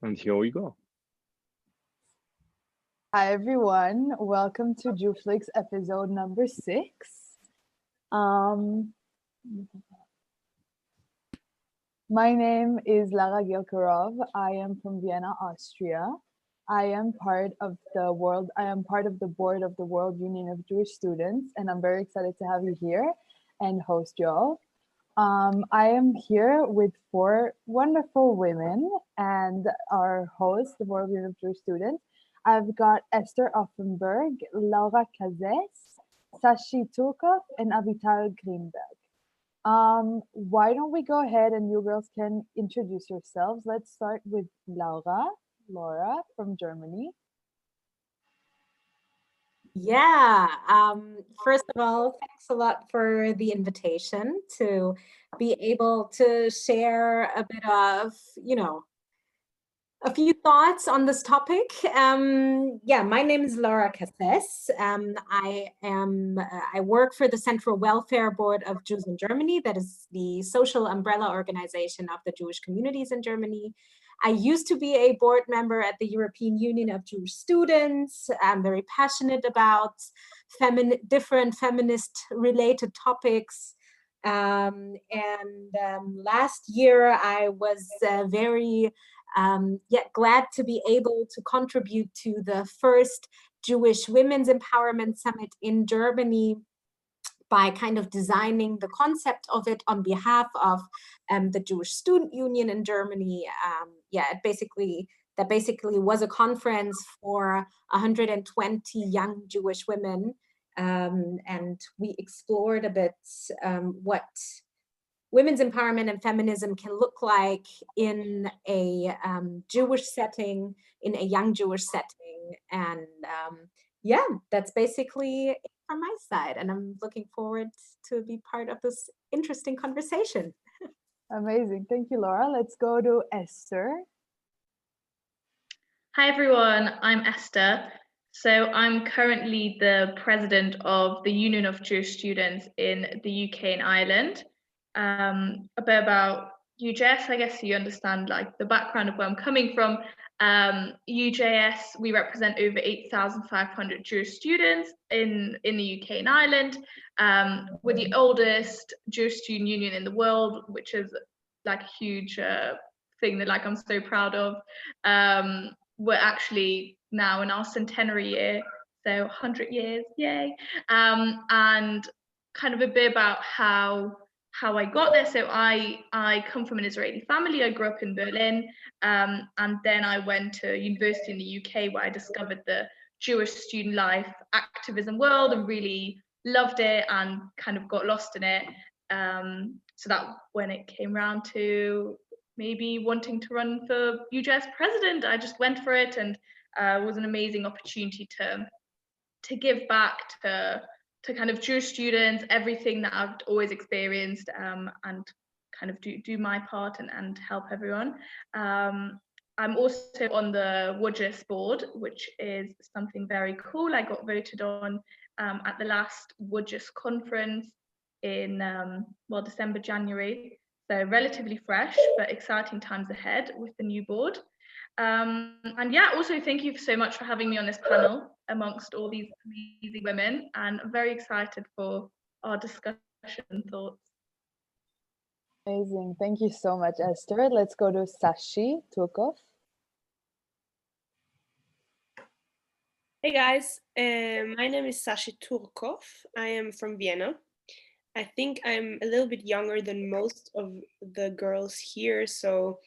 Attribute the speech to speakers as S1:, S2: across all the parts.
S1: And here we go.
S2: Hi everyone, welcome to Jewflix episode number 6. My name is Lara Gilkarov. I am from Vienna, Austria. I am part of the board of the World Union of Jewish Students, and I'm very excited to have you here and host you all. I am here with 4 wonderful women and our host, the World Union of Jewish Students. I've got Esther Offenberg, Laura Kazes, Sashi Turkov, and Avital Greenberg. Why don't we go ahead and you girls can introduce yourselves. Let's start with Laura from Germany.
S3: Yeah, first of all, thanks a lot for the invitation to be able to share a bit of, a few thoughts on this topic. My name is Laura Casses. I work for the Central Welfare Board of Jews in Germany. That is the social umbrella organization of the Jewish communities in Germany. I used to be a board member at the European Union of Jewish Students. I'm very passionate about different feminist-related topics. Last year, I was very glad to be able to contribute to the first Jewish Women's Empowerment Summit in Germany by kind of designing the concept of it on behalf of the Jewish Student Union in Germany. That basically was a conference for 120 young Jewish women, and we explored a bit what women's empowerment and feminism can look like in a Jewish setting, in a young Jewish setting. And that's basically it from my side. And I'm looking forward to be part of this interesting conversation.
S2: Amazing. Thank you, Laura. Let's go to Esther.
S4: Hi, everyone. I'm Esther. So I'm currently the president of the Union of Jewish Students in the UK and Ireland. A bit about WUJS, I guess you understand like the background of where I'm coming from. WUJS, we represent over 8,500 Jewish students in the UK and Ireland. We're the oldest Jewish student union in the world, which is like a huge thing that like I'm so proud of. We're actually now in our centenary year, so 100 years, yay. And kind of a bit about how I got there. So I come from an Israeli family. I grew up in Berlin, and then I went to university in the UK where I discovered the Jewish student life activism world and really loved it and kind of got lost in it. So that when it came around to maybe wanting to run for WUJS president, I just went for it, and it was an amazing opportunity to give back to kind of Jewish students, everything that I've always experienced, and kind of do my part and help everyone. I'm also on the WUJS board, which is something very cool. I got voted on at the last WUJS conference in December, January. So relatively fresh, but exciting times ahead with the new board. Also thank you so much for having me on this panel amongst all these amazing women, and I'm very excited for our discussion and thoughts.
S2: Amazing. Thank you so much, Esther. Let's go to Sashi Turkov.
S5: Hey guys, my name is Sashi Turkov. I am from Vienna. I think I'm a little bit younger than most of the girls here. So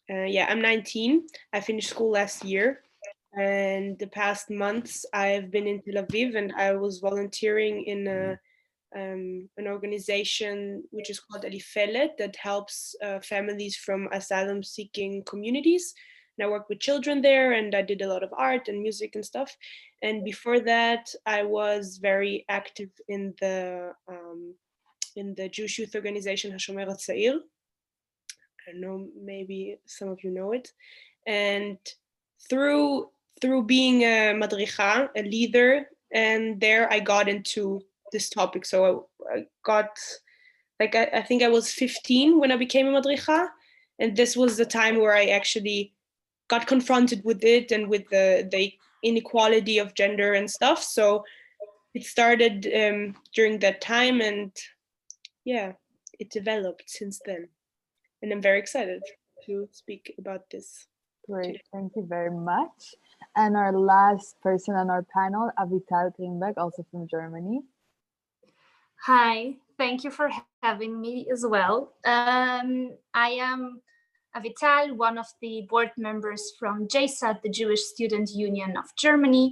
S5: I'm 19. I finished school last year. And the past months I've been in Tel Aviv, and I was volunteering in an organization which is called Alifelet that helps families from asylum-seeking communities. And I worked with children there, and I did a lot of art and music and stuff. And before that, I was very active in the Jewish youth organization Hashomer HaTzair. I don't know, maybe some of you know it. And through being a madricha, a leader, and there I got into this topic. So I got, like, I think I was 15 when I became a madricha, and this was the time where I actually got confronted with it and with the inequality of gender and stuff. So it started during that time, and yeah, it developed since then. And I'm very excited to speak about this.
S2: Great, thank you very much. And our last person on our panel, Avital Greenberg, also from Germany.
S1: Hi, thank you for having me as well. I am Avital, one of the board members from JSUD, the Jewish Student Union of Germany.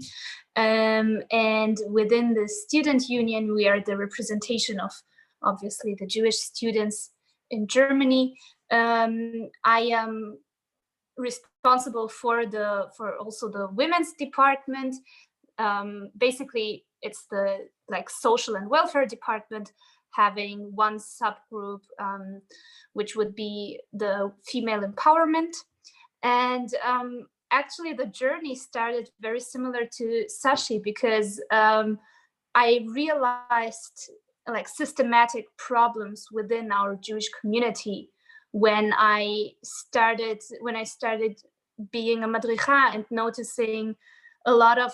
S1: And within the student union, we are the representation of, obviously, the Jewish students in Germany. I am responsible for also the women's department. Basically, it's the social and welfare department, having one subgroup, which would be the female empowerment. And actually, the journey started very similar to Sashi, because I realized systematic problems within our Jewish community when I started being a madricha and noticing a lot of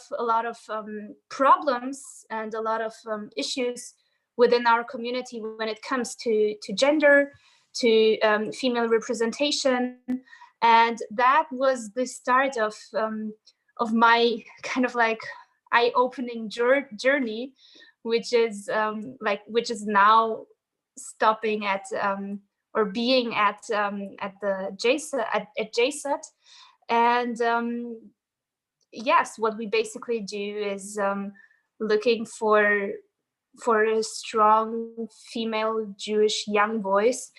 S1: problems and a lot of issues within our community when it comes to gender, to female representation. And that was the start of my kind of eye-opening journey, which is now stopping at or being at the JSUD. And yes, what we basically do is looking for a strong female Jewish young voice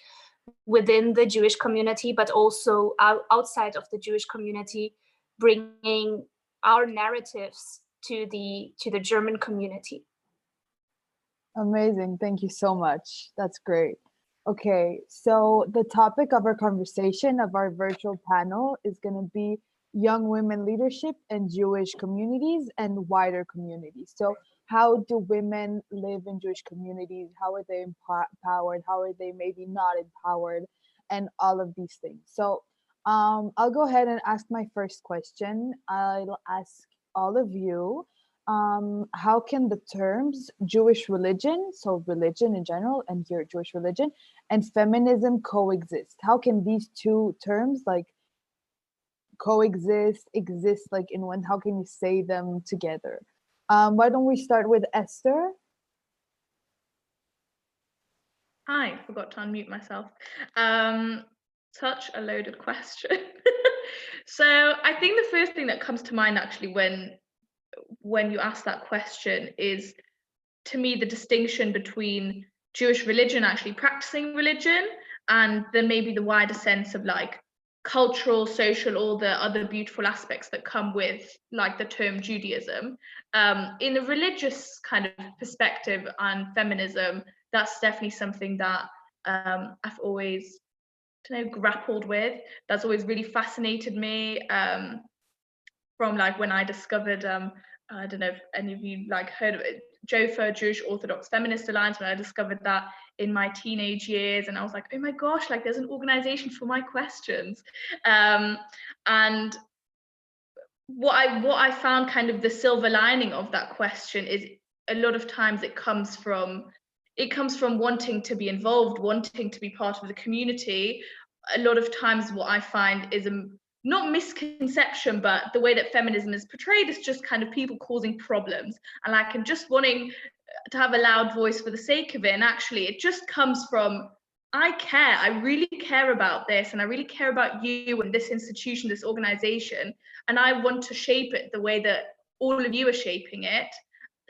S1: within the Jewish community, but also outside of the Jewish community, bringing our narratives to the German community.
S2: Amazing, thank you so much. That's great. Okay, so the topic of our conversation of our virtual panel is going to be young women leadership in Jewish communities and wider communities. So how do women live in Jewish communities? How are they empowered? How are they maybe not empowered? And all of these things. So I'll go ahead and ask my first question. I'll ask all of you, how can the terms Jewish religion, so religion in general, and your Jewish religion, and feminism coexist? How can these two terms coexist, exist in one? How can you say them together? Why don't we start with Esther?
S4: I forgot to unmute myself. Such a loaded question. So I think the first thing that comes to mind actually when you ask that question is, to me, the distinction between Jewish religion, actually practicing religion, and then maybe the wider sense of cultural, social, all the other beautiful aspects that come with the term Judaism. In a religious kind of perspective and feminism, that's definitely something that I've always grappled with. That's always really fascinated me, from when I discovered I don't know if any of you heard of it, JOFA, Jewish Orthodox Feminist Alliance, when I discovered that in my teenage years, and I was like, oh my gosh, there's an organization for my questions. And what I found kind of the silver lining of that question is, a lot of times it comes from wanting to be involved, wanting to be part of the community. A lot of times what I find is not misconception, but the way that feminism is portrayed is just kind of people causing problems and just wanting to have a loud voice for the sake of it. And actually it just comes from, I really care about this, and I really care about you and this institution, this organization, and I want to shape it the way that all of you are shaping it.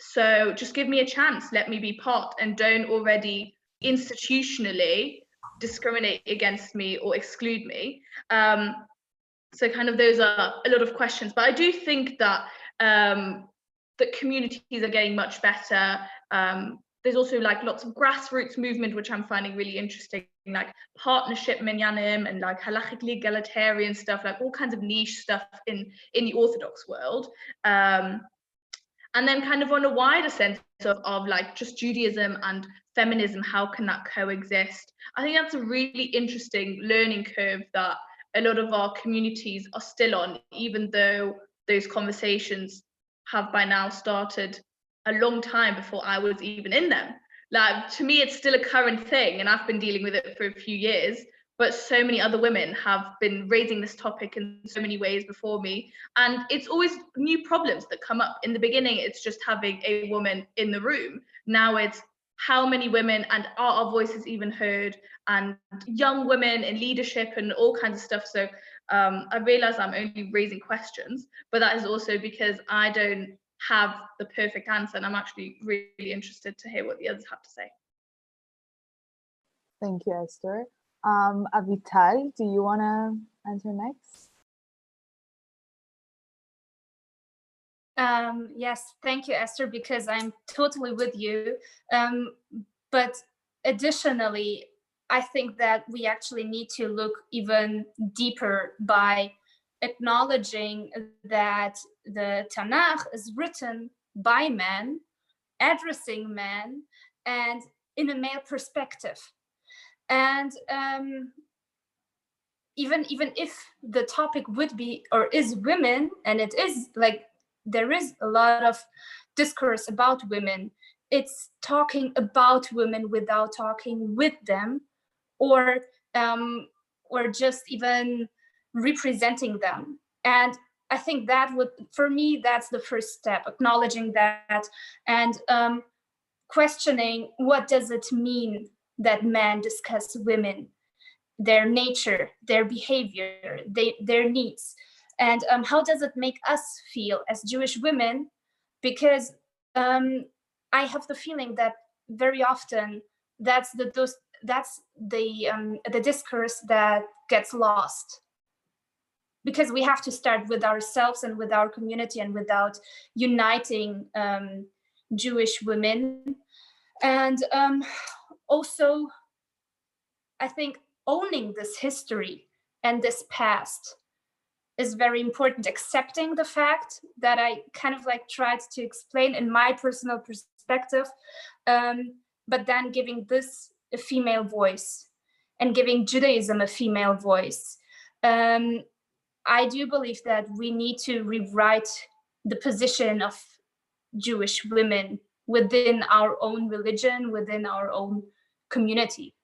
S4: So just give me a chance, let me be part, and don't already institutionally discriminate against me or exclude me. So kind of those are a lot of questions, but I do think that that communities are getting much better. There's also lots of grassroots movement, which I'm finding really interesting, partnership minyanim and halachic egalitarian stuff, all kinds of niche stuff in the Orthodox world. And then kind of on a wider sense of just Judaism and feminism, how can that coexist? I think that's a really interesting learning curve that a lot of our communities are still on, even though those conversations have by now started a long time before I was even in them. Like, to me, it's still a current thing, and I've been dealing with it for a few years, but so many other women have been raising this topic in so many ways before me. And it's always new problems that come up. In the beginning, it's just having a woman in the room. Now it's how many women, and are our voices even heard, and young women in leadership and all kinds of stuff. So I realize I'm only raising questions, but that is also because I don't have the perfect answer, and I'm actually really interested to hear what the others have to say.
S2: Thank you, Esther. Avital, do you want to answer next?
S1: Yes, thank you, Esther, because I'm totally with you. But additionally, I think that we actually need to look even deeper by acknowledging that the Tanakh is written by men, addressing men, and in a male perspective. And even if the topic would be or is women, and it is like there is a lot of discourse about women, it's talking about women without talking with them, or just even representing them. And I think that would, for me, that's the first step, acknowledging that, and questioning what does it mean that men discuss women, their nature, their behavior, their needs, and how does it make us feel as Jewish women? Because I have the feeling that very often that's the discourse that gets lost, because we have to start with ourselves and with our community and without uniting Jewish women. And also, I think owning this history and this past is very important. Accepting the fact that I kind of like tried to explain in my personal perspective, but then giving this a female voice and giving Judaism a female voice. I do believe that we need to rewrite the position of Jewish women within our own religion, within our own community.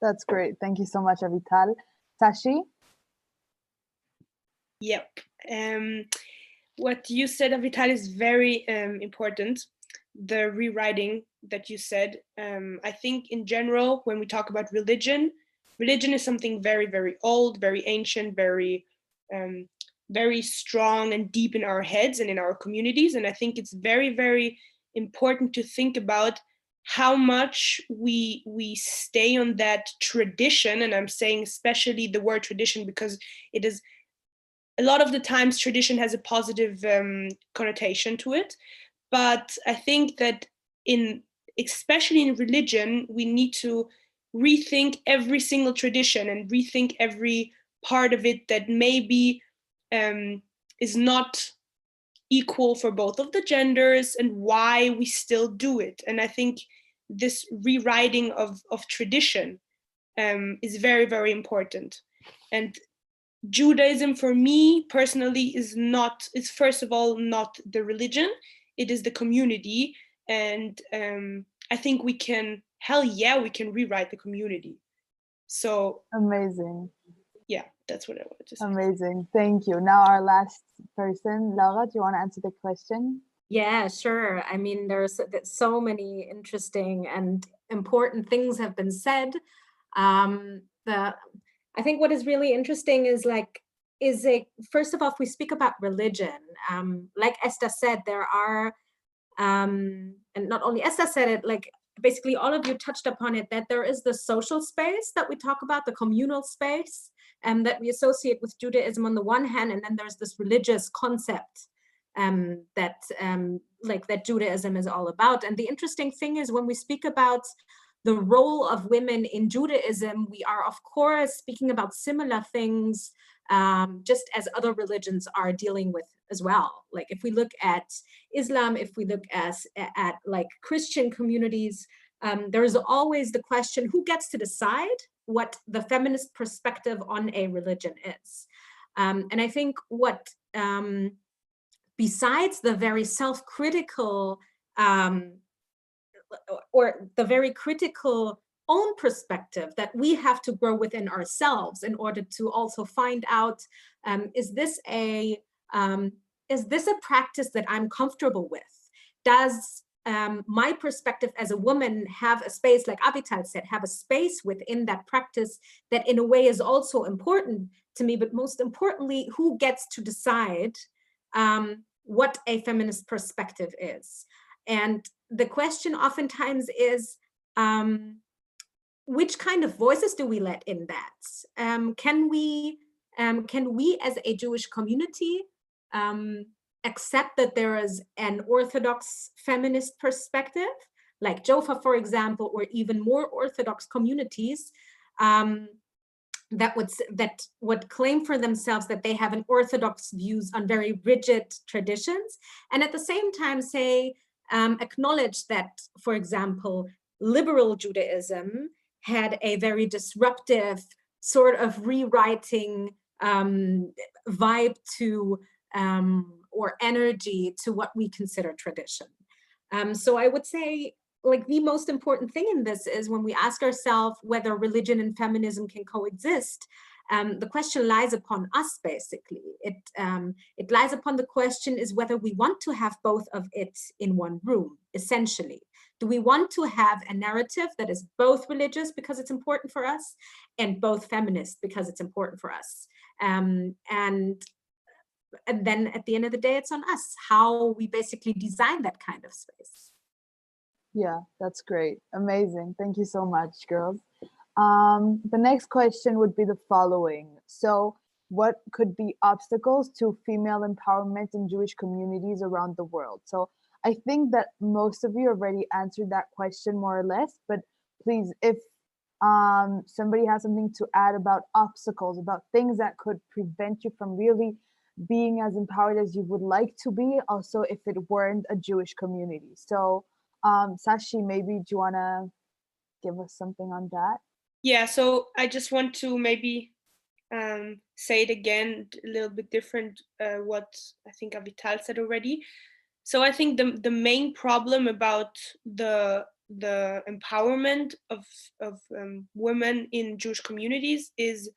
S2: That's great. Thank you so much, Avital. Tashi?
S5: Yep. What you said, Avital, is very important. The rewriting that you said. I think in general, when we talk about religion is something very, very old, very ancient, very strong and deep in our heads and in our communities. And I think it's very, very important to think about how much we stay on that tradition. And I'm saying especially the word tradition because it is, a lot of the times tradition has a positive connotation to it. But I think that especially in religion, we need to rethink every single tradition and rethink every part of it that maybe is not equal for both of the genders and why we still do it. And I think this rewriting of tradition is very, very important. And Judaism for me personally is first of all not the religion, it is the community. And I think we can rewrite the community. So
S2: amazing.
S5: Yeah, that's what I wanted to say.
S2: Amazing, thank you. Now our last person, Laura, do you want to answer the question?
S3: Yeah, sure. I mean, there's so many interesting and important things have been said. I think what is really interesting is first of all, if we speak about religion, like Esther said, there are, and not only Esther said it, like basically all of you touched upon it, that there is the social space that we talk about, the communal space, that we associate with Judaism on the one hand, and then there's this religious concept that Judaism is all about. And the interesting thing is when we speak about the role of women in Judaism, we are of course speaking about similar things, just as other religions are dealing with as well. Like if we look at Islam, if we look at like Christian communities, there's always the question, who gets to decide what the feminist perspective on a religion is. And I think what, besides the very self-critical or the very critical own perspective that we have to grow within ourselves in order to also find out, is this a practice that I'm comfortable with? Does my perspective as a woman have a space, like Avital said, have a space within that practice that in a way is also important to me, but most importantly, who gets to decide what a feminist perspective is? And the question oftentimes is, which kind of voices do we let in that? Can we as a Jewish community accept that there is an Orthodox feminist perspective, like Jofa, for example, or even more Orthodox communities that would claim for themselves that they have an Orthodox views on very rigid traditions, and at the same time say, acknowledge that, for example, liberal Judaism had a very disruptive sort of rewriting vibe to or energy to what we consider tradition. So I would say, like, the most important thing in this is when we ask ourselves whether religion and feminism can coexist, the question lies upon us, basically. It lies upon the question is whether we want to have both of it in one room, essentially. Do we want to have a narrative that is both religious because it's important for us and both feminist because it's important for us? And then at the end of the day, it's on us how we basically design that kind of space.
S2: Yeah, that's great. Amazing. Thank you so much, girls. The next question would be the following. So what could be obstacles to female empowerment in Jewish communities around the world? So I think that most of you already answered that question more or less, but please, if somebody has something to add about obstacles, about things that could prevent you from really being as empowered as you would like to be, also if it weren't a Jewish community. So Sashi, maybe do you want to give us something on that?
S5: Yeah, so I just want to maybe say it again a little bit different, what I think Avital said already. So I think the main problem about the empowerment of women in Jewish communities is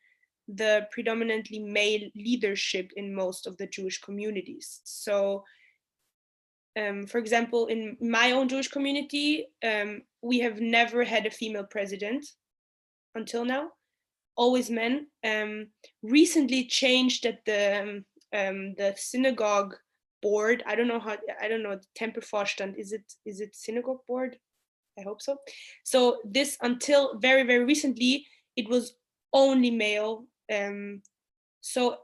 S5: the predominantly male leadership in most of the Jewish communities. So for example, in my own Jewish community, we have never had a female president until now, always men. Recently changed at the synagogue board. I don't know, the Tempelvorstand, is it synagogue board? I hope so. So this, until very, very recently, it was only male. So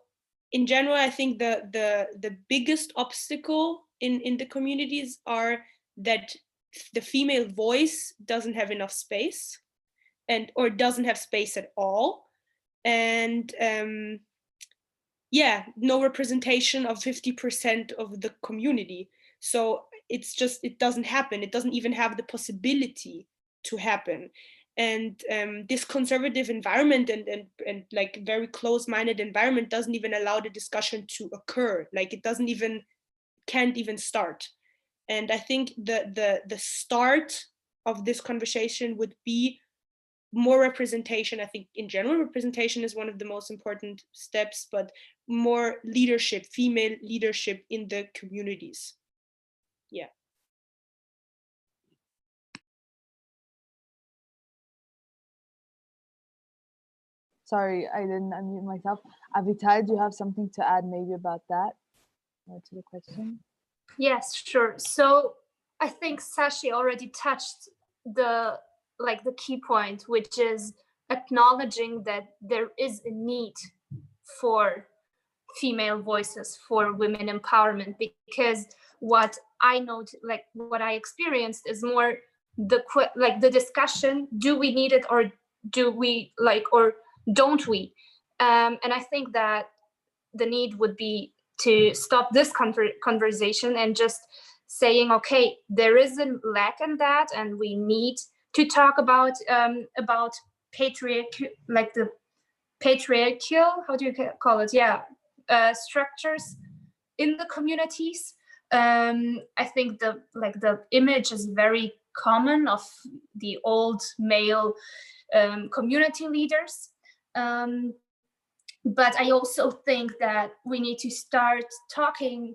S5: in general, I think the biggest obstacle in the communities are that the female voice doesn't have enough space, or doesn't have space at all, and yeah, no representation of 50% of the community. So it's just, it doesn't happen. It doesn't even have the possibility to happen. And this conservative environment and like very close-minded environment doesn't even allow the discussion to occur. Like it can't even start. And I think the start of this conversation would be more representation. I think in general, representation is one of the most important steps, but more leadership, female leadership in the communities. Yeah.
S2: Sorry, I didn't unmute myself. Avital, do you have something to add maybe about that to the question?
S1: Yes, sure. So I think Sashi already touched the key point, which is acknowledging that there is a need for female voices, for women empowerment, because what I know, like what I experienced, is more the discussion: do we need it, or do we or don't we? And I think that the need would be to stop this conversation and just saying, okay, there is a lack in that, and we need to talk about patriarchal, how do you call it? Yeah, structures in the communities. I think the image is very common of the old male community leaders. But I also think that we need to start talking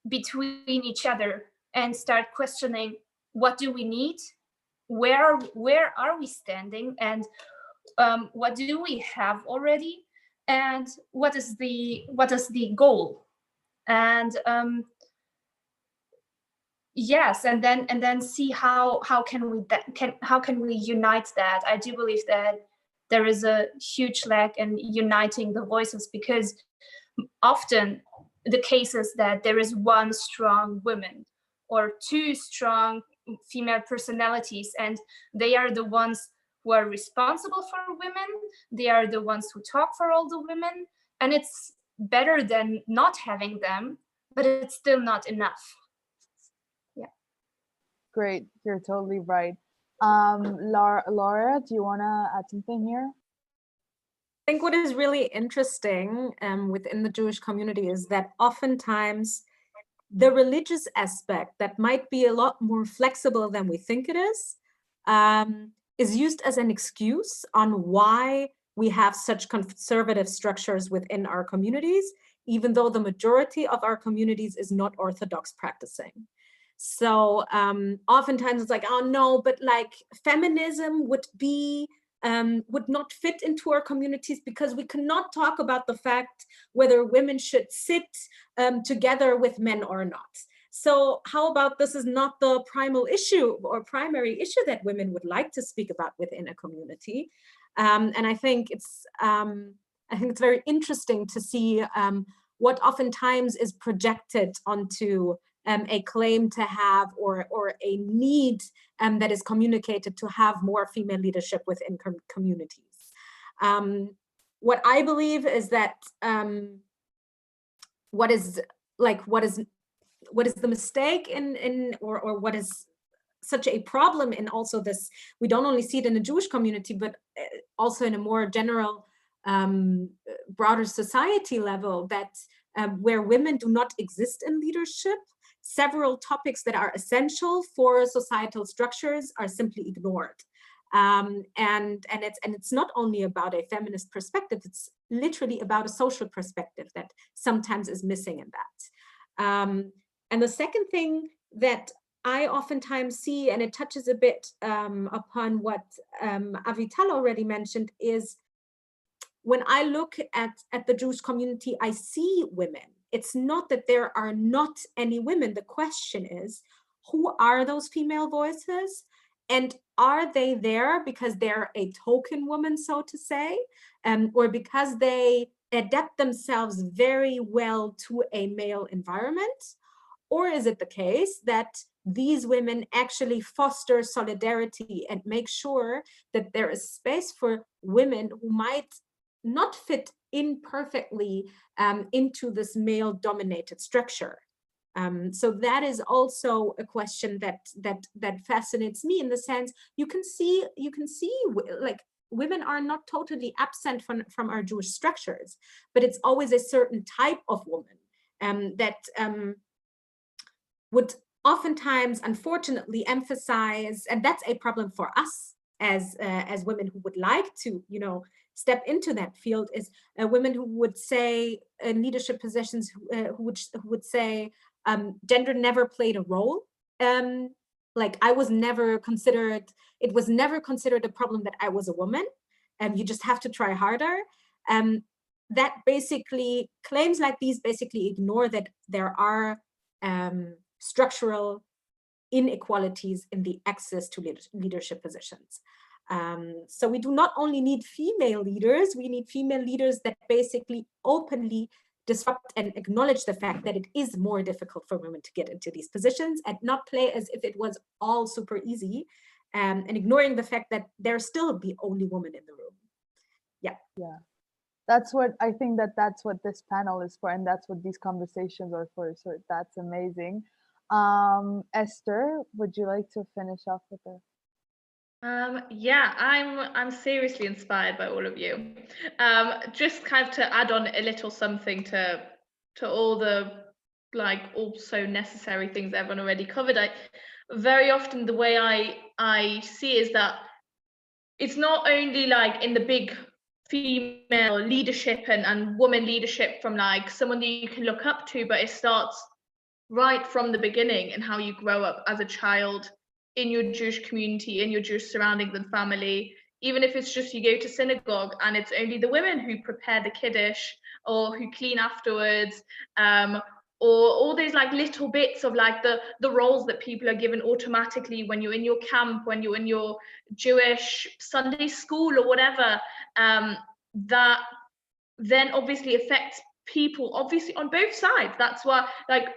S1: between each other and start questioning, what do we need? Where are we standing? And what do we have already? And what is the goal? And yes, and then see how can we unite that. I do believe that there is a huge lack in uniting the voices, because often the case is that there is one strong woman or two strong female personalities, and they are the ones who are responsible for women. They are the ones who talk for all the women, and it's better than not having them, but it's still not enough. Yeah.
S2: Great, you're totally right. Laura, do you want to add something here?
S3: I think what is really interesting within the Jewish community is that oftentimes the religious aspect that might be a lot more flexible than we think it is used as an excuse on why we have such conservative structures within our communities, even though the majority of our communities is not Orthodox practicing. So oftentimes it's like, oh no, but like feminism would not fit into our communities because we cannot talk about the fact whether women should sit together with men or not. So how about this is not the primal issue or primary issue that women would like to speak about within a community? And I think it's very interesting to see what oftentimes is projected onto a claim to have or a need that is communicated to have more female leadership within communities. What I believe is that what is the mistake or what is such a problem in also this, we don't only see it in the Jewish community, but also in a more general broader society level, that where women do not exist in leadership, several topics that are essential for societal structures are simply ignored. And it's not only about a feminist perspective, it's literally about a social perspective that sometimes is missing in that. And the second thing that I oftentimes see, and it touches a bit upon what Avital already mentioned, is when I look at the Jewish community, I see women. It's not that there are not any women. The question is, who are those female voices? And are they there because they're a token woman, so to say, or because they adapt themselves very well to a male environment? Or is it the case that these women actually foster solidarity and make sure that there is space for women who might not fit in perfectly into this male-dominated structure? So that is also a question that fascinates me, in the sense you can see like women are not totally absent from our Jewish structures, but it's always a certain type of woman that would oftentimes, unfortunately, emphasize, and that's a problem for us as women who would like to, step into that field, is women who would say in leadership positions, who would say gender never played a role. Like I was never considered, it was never considered a problem that I was a woman, and you just have to try harder. That basically, claims like these basically ignore that there are structural inequalities in the access to leadership positions. So we do not only need female leaders, we need female leaders that basically openly disrupt and acknowledge the fact that it is more difficult for women to get into these positions, and not play as if it was all super easy, and ignoring the fact that there's still the only woman in the room. Yeah.
S2: That's what I think, that's what this panel is for, and that's what these conversations are for. So that's amazing. Esther, would you like to finish off with the
S4: Yeah, I'm seriously inspired by all of you. Just kind of to add on a little something to all the like also necessary things everyone already covered. Very often the way I see is that it's not only like in the big female leadership and woman leadership from like someone that you can look up to, but it starts right from the beginning and how you grow up as a child in your Jewish community, in your Jewish surroundings and family. Even if it's just you go to synagogue and it's only the women who prepare the kiddush or who clean afterwards, or all these like little bits of like the roles that people are given automatically when you're in your camp, when you're in your Jewish Sunday school or whatever, that then obviously affects people obviously on both sides. That's why like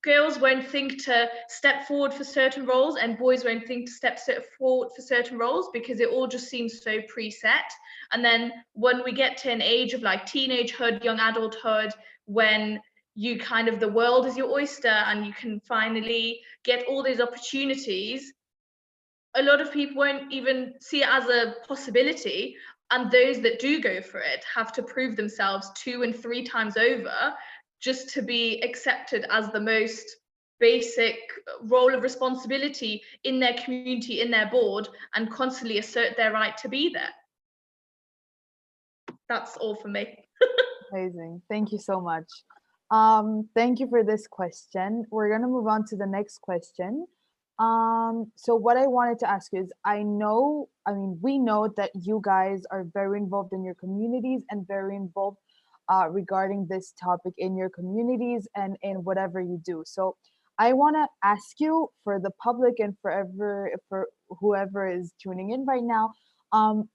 S4: girls won't think to step forward for certain roles and boys won't think to step forward for certain roles because it all just seems so preset. And then when we get to an age of like teenagehood, young adulthood, when you kind of the world is your oyster and you can finally get all these opportunities, a lot of people won't even see it as a possibility, and those that do go for it have to prove themselves 2 and 3 times over just to be accepted as the most basic role of responsibility in their community, in their board, and constantly assert their right to be there. That's all for me.
S2: Amazing. Thank you so much. Thank you for this question. We're going to move on to the next question. So what I wanted to ask you is, we know that you guys are very involved in your communities and very involved regarding this topic in your communities and in whatever you do. So I want to ask you, for the public and for whoever is tuning in right now,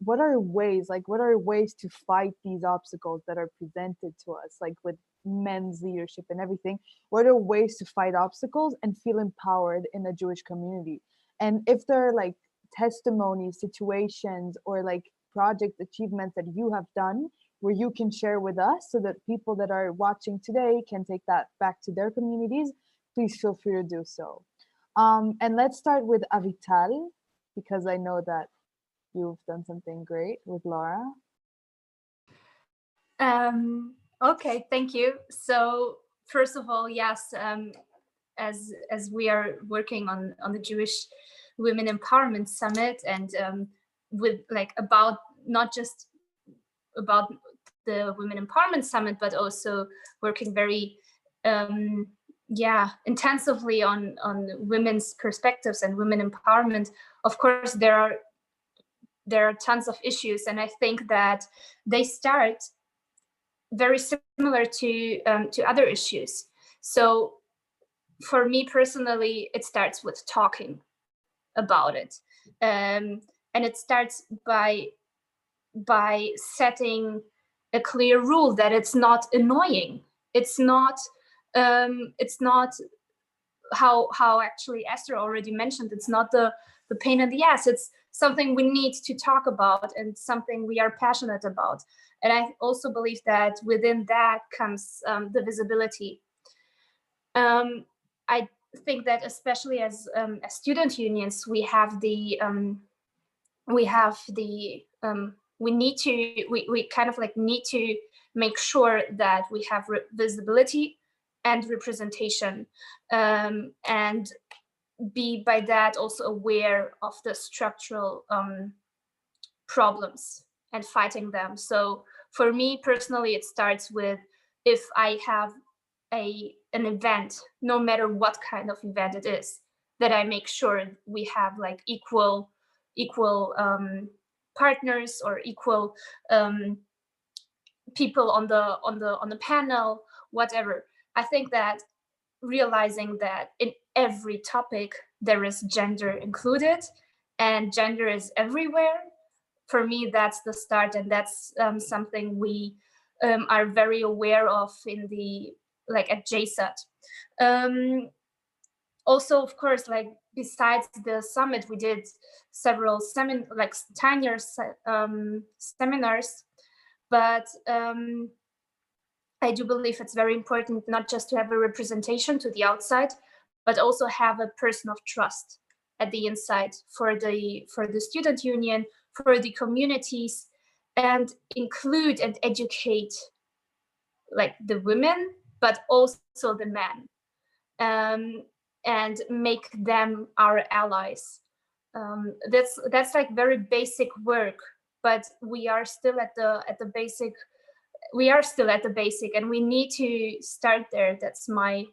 S2: what are ways to fight these obstacles that are presented to us, like with men's leadership and everything? What are ways to fight obstacles and feel empowered in the Jewish community? And if there are like testimonies, situations, or like project achievements that you have done where you can share with us so that people that are watching today can take that back to their communities, please feel free to do so. And let's start with Avital, because I know that you've done something great with Laura.
S1: Okay, thank you. So first of all, yes, as we are working on the Jewish Women Empowerment Summit, and with like about not just about the Women Empowerment Summit, but also working very intensively on women's perspectives and women empowerment. Of course, there are tons of issues, and I think that they start very similar to other issues. So for me personally, it starts with talking about it, and it starts by setting a clear rule that it's not annoying. It's not how actually Esther already mentioned. It's not the pain in the ass. It's something we need to talk about and something we are passionate about. And I also believe that within that comes the visibility. I think that especially as student unions, we kind of like need to make sure that we have visibility and representation, and be by that also aware of the structural problems and fighting them. So for me personally, it starts with, if I have an event, no matter what kind of event it is, that I make sure we have like equal partners or equal people on the panel, whatever. I think that realizing that in every topic there is gender included and gender is everywhere, for me that's the start, and that's something we are very aware of in the at JSUD. Also, of course, like besides the summit, we did several 10 years seminars, but I do believe it's very important not just to have a representation to the outside, but also have a person of trust at the inside for the student union, for the communities, and include and educate like the women, but also the men, and make them our allies. That's like very basic work, but we are still at the basic. We are still at the basic, and we need to start there. That's my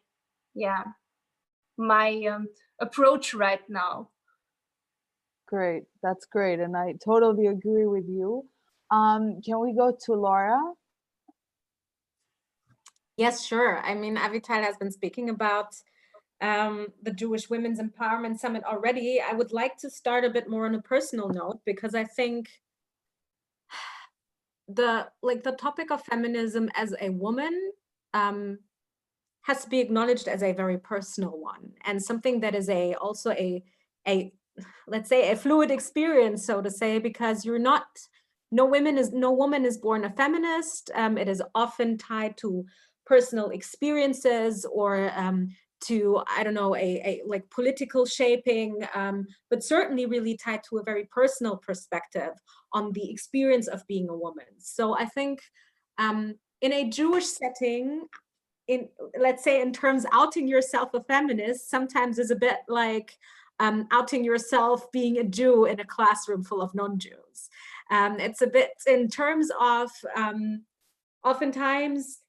S1: approach right now.
S2: Great, that's great, and I totally agree with you. Can we go to Laura?
S3: Yes, sure. I mean, Avital has been speaking about the Jewish Women's Empowerment Summit already. I would like to start a bit more on a personal note, because I think the topic of feminism as a woman has to be acknowledged as a very personal one, and something that is also a let's say a fluid experience, so to say, because no woman is born a feminist. It is often tied to personal experiences or to, I don't know, a like political shaping, but certainly really tied to a very personal perspective on the experience of being a woman. So I think in a Jewish setting, let's say in terms outing yourself a feminist sometimes is a bit like outing yourself being a Jew in a classroom full of non-Jews. It's a bit in terms of oftentimes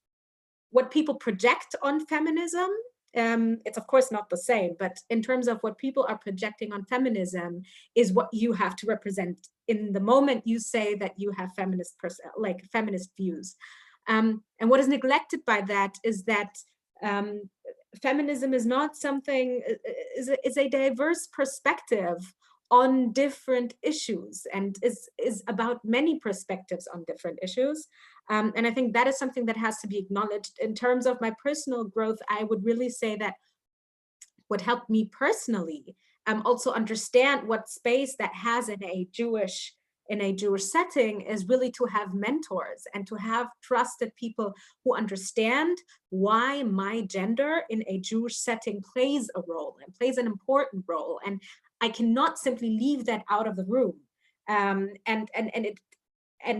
S3: what people project on feminism. It's of course not the same, but in terms of what people are projecting on feminism is what you have to represent in the moment you say that you have feminist views. And what is neglected by that is that feminism is not something, is a diverse perspective on different issues, and is about many perspectives on different issues. And I think that is something that has to be acknowledged. In terms of my personal growth, I would really say that what helped me personally also understand what space that has in a Jewish setting is really to have mentors and to have trusted people who understand why my gender in a Jewish setting plays a role and plays an important role. And I cannot simply leave that out of the room. And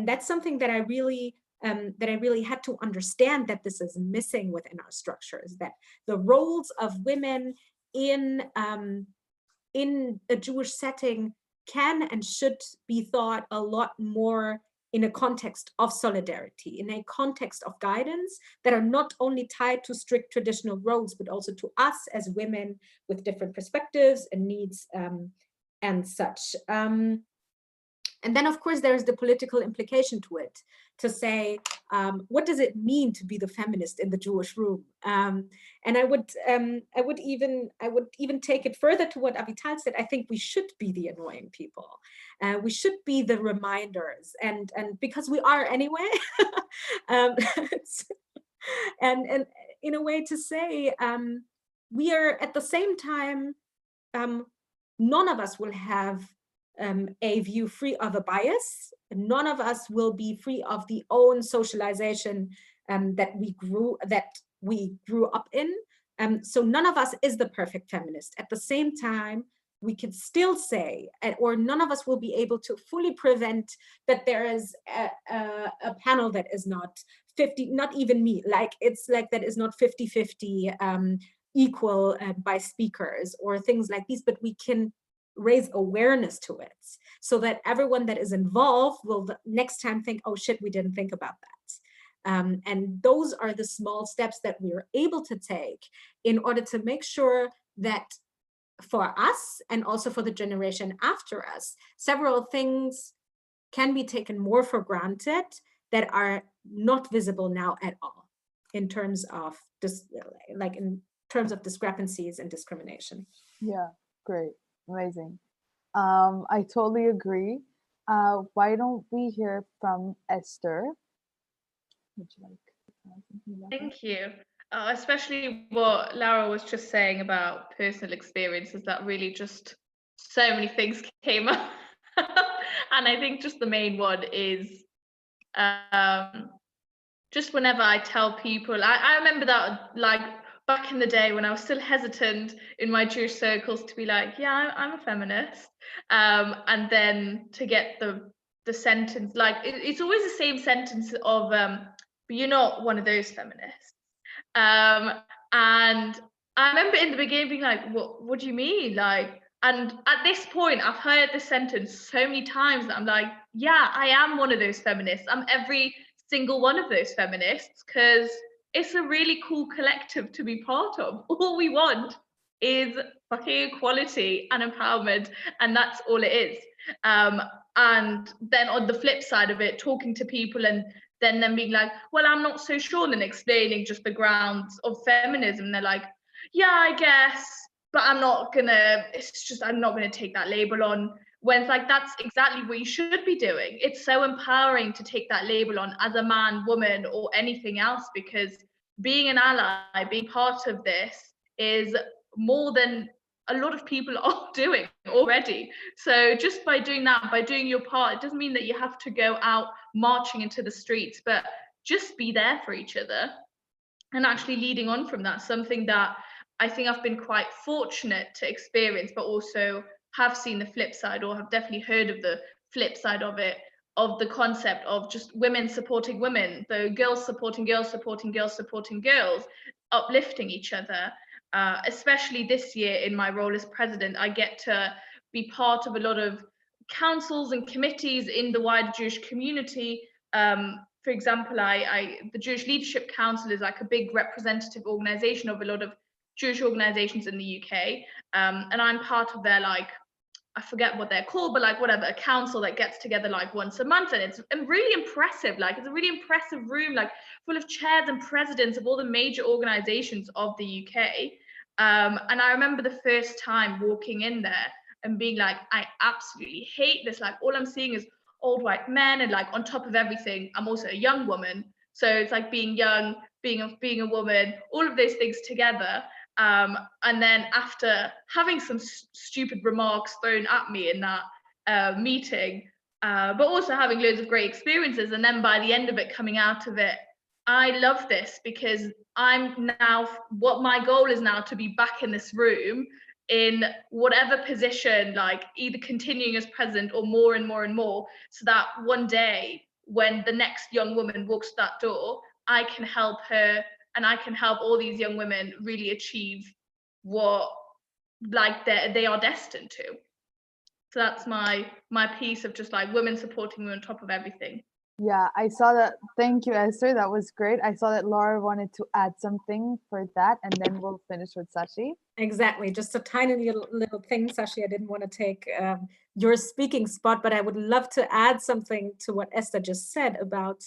S3: that's something that I really had to understand, that this is missing within our structures, that the roles of women in a Jewish setting can and should be thought a lot more in a context of solidarity, in a context of guidance that are not only tied to strict traditional roles, but also to us as women with different perspectives and needs and such. And then, of course, there's the political implication to it, to say, what does it mean to be the feminist in the Jewish room? And I would even take it further to what Avital said. I think we should be the annoying people. We should be the reminders, and because we are anyway. And in a way to say, we are at the same time, none of us will have a view free of a bias. None of us will be free of the own socialization that we grew up in. So none of us is the perfect feminist. At the same time, we can still say, or none of us will be able to fully prevent that there is a panel that is not 50, not even me, like it's like that is not 50-50 equal by speakers or things like these, but we can raise awareness to it so that everyone that is involved will next time think, oh shit, we didn't think about that. And those are the small steps that we are able to take in order to make sure that for us and also for the generation after us, several things can be taken more for granted that are not visible now at all in terms of discrepancies and discrimination.
S2: Yeah, great. Amazing. I totally agree. Why don't we hear from Esther? Would you like
S4: Thank you. Especially what Laura was just saying about personal experiences, that really just so many things came up. And I think just the main one is just whenever I tell people, I remember that like back in the day when I was still hesitant in my Jewish circles to be like, yeah, I'm a feminist. And then to get the sentence, like it's always the same sentence of, but you're not one of those feminists. And I remember in the beginning being like, what do you mean? Like, and at this point, I've heard this sentence so many times that I'm like, yeah, I am one of those feminists. I'm every single one of those feminists, because it's a really cool collective to be part of. All we want is fucking equality and empowerment, and that's all it is. And then on the flip side of it, talking to people and then them being like, well, I'm not so sure, and then explaining just the grounds of feminism. And they're like, yeah, I guess, but I'm not gonna take that label on. When it's like, that's exactly what you should be doing. It's so empowering to take that label on as a man, woman, or anything else, because being an ally, being part of this is more than a lot of people are doing already. So just by doing that, by doing your part, it doesn't mean that you have to go out marching into the streets, but just be there for each other. And actually leading on from that, something that I think I've been quite fortunate to experience, but also have seen the flip side, or have definitely heard of the flip side of it, of the concept of just women supporting women, the girls supporting girls, supporting girls, supporting girls, uplifting each other. Especially this year in my role as president, I get to be part of a lot of councils and committees in the wider Jewish community. For example, the Jewish Leadership Council is like a big representative organization of a lot of Jewish organizations in the UK. And I'm part of their, like, I forget what they're called, but like whatever, a council that gets together like once a month. And it's really impressive. Like, it's a really impressive room, like full of chairs and presidents of all the major organizations of the UK. And I remember the first time walking in there and being like, I absolutely hate this. Like, all I'm seeing is old white men, and like on top of everything, I'm also a young woman. So it's like being young, being a woman, all of those things together. And then after having some stupid remarks thrown at me in that meeting, but also having loads of great experiences, and then by the end of it, coming out of it, I love this, because what my goal is now to be back in this room in whatever position, like either continuing as president or more and more and more, so that one day when the next young woman walks that door, I can help her, and I can help all these young women really achieve what like they are destined to. So that's my piece of just like women supporting me on top of everything.
S2: Yeah, I saw that. Thank you, Esther. That was great. I saw that Laura wanted to add something for that, and then we'll finish with Sashi.
S3: Exactly. Just a tiny little thing, Sashi. I didn't want to take your speaking spot, but I would love to add something to what Esther just said about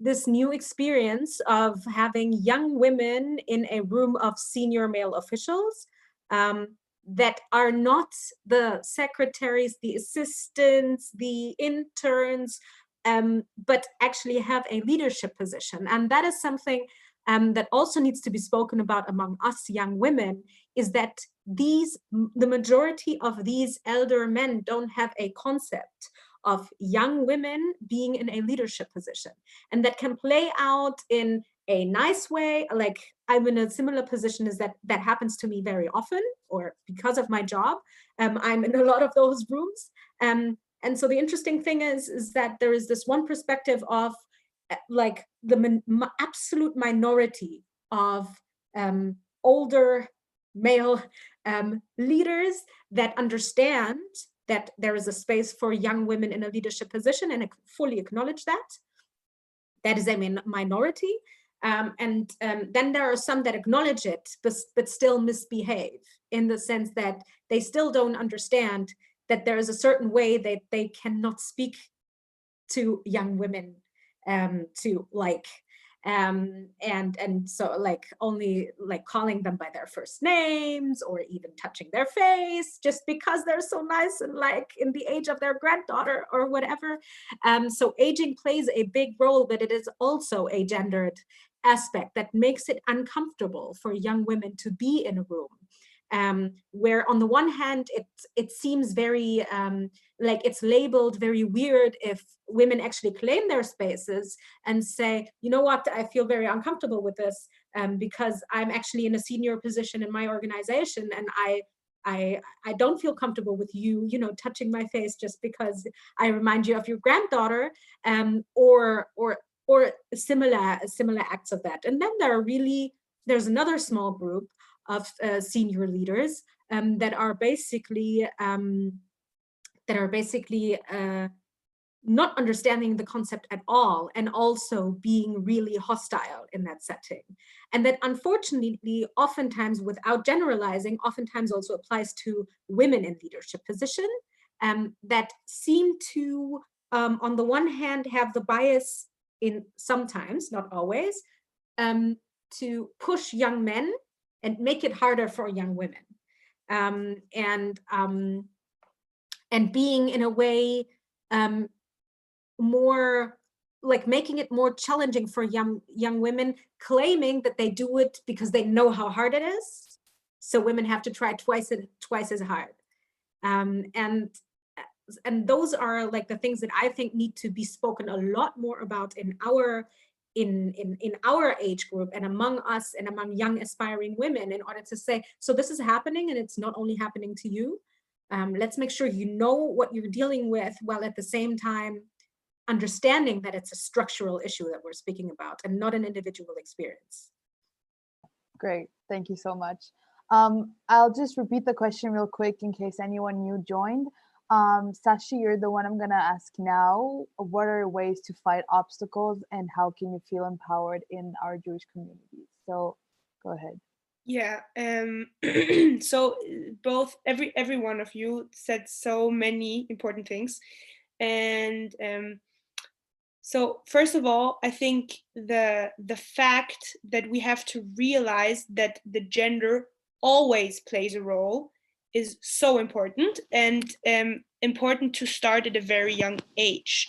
S3: this new experience of having young women in a room of senior male officials that are not the secretaries, the assistants, the interns, but actually have a leadership position. And that is something that also needs to be spoken about among us young women, is that the majority of these elder men don't have a concept of young women being in a leadership position. And that can play out in a nice way. Like, I'm in a similar position, is that happens to me very often, or because of my job, I'm in a lot of those rooms. And so the interesting thing is that there is this one perspective of like the absolute minority of older male leaders that understand that there is a space for young women in a leadership position, and I fully acknowledge that. That is a minority. And then there are some that acknowledge it, but still misbehave, in the sense that they still don't understand that there is a certain way that they cannot speak to young women, to like, and so like only like calling them by their first names, or even touching their face just because they're so nice and like in the age of their granddaughter or whatever. So aging plays a big role, but it is also a gendered aspect that makes it uncomfortable for young women to be in a room. where on the one hand, it seems very like it's labeled very weird if women actually claim their spaces and say, you know what, I feel very uncomfortable with this because I'm actually in a senior position in my organization, and I don't feel comfortable with you, touching my face just because I remind you of your granddaughter, or similar acts of that. And then there's another small group of senior leaders that are basically not understanding the concept at all, and also being really hostile in that setting. And that unfortunately, oftentimes, without generalizing, oftentimes also applies to women in leadership position that seem to, on the one hand, have the bias in sometimes, not always, to push young men and make it harder for young women. And being in a way more like making it more challenging for young women, claiming that they do it because they know how hard it is. So women have to try twice as hard. And those are like the things that I think need to be spoken a lot more about in our age group and among us and among young aspiring women, in order to say, so this is happening, and it's not only happening to you. Let's make sure you know what you're dealing with, while at the same time understanding that it's a structural issue that we're speaking about and not an individual experience.
S2: Great, thank you so much. I'll just repeat the question real quick in case anyone new joined. Sashi, you're the one I'm gonna ask now. What are ways to fight obstacles, and how can you feel empowered in our Jewish community? So go ahead.
S5: Yeah, so both, every one of you said so many important things. And so first of all, I think the fact that we have to realize that the gender always plays a role is so important, and important to start at a very young age.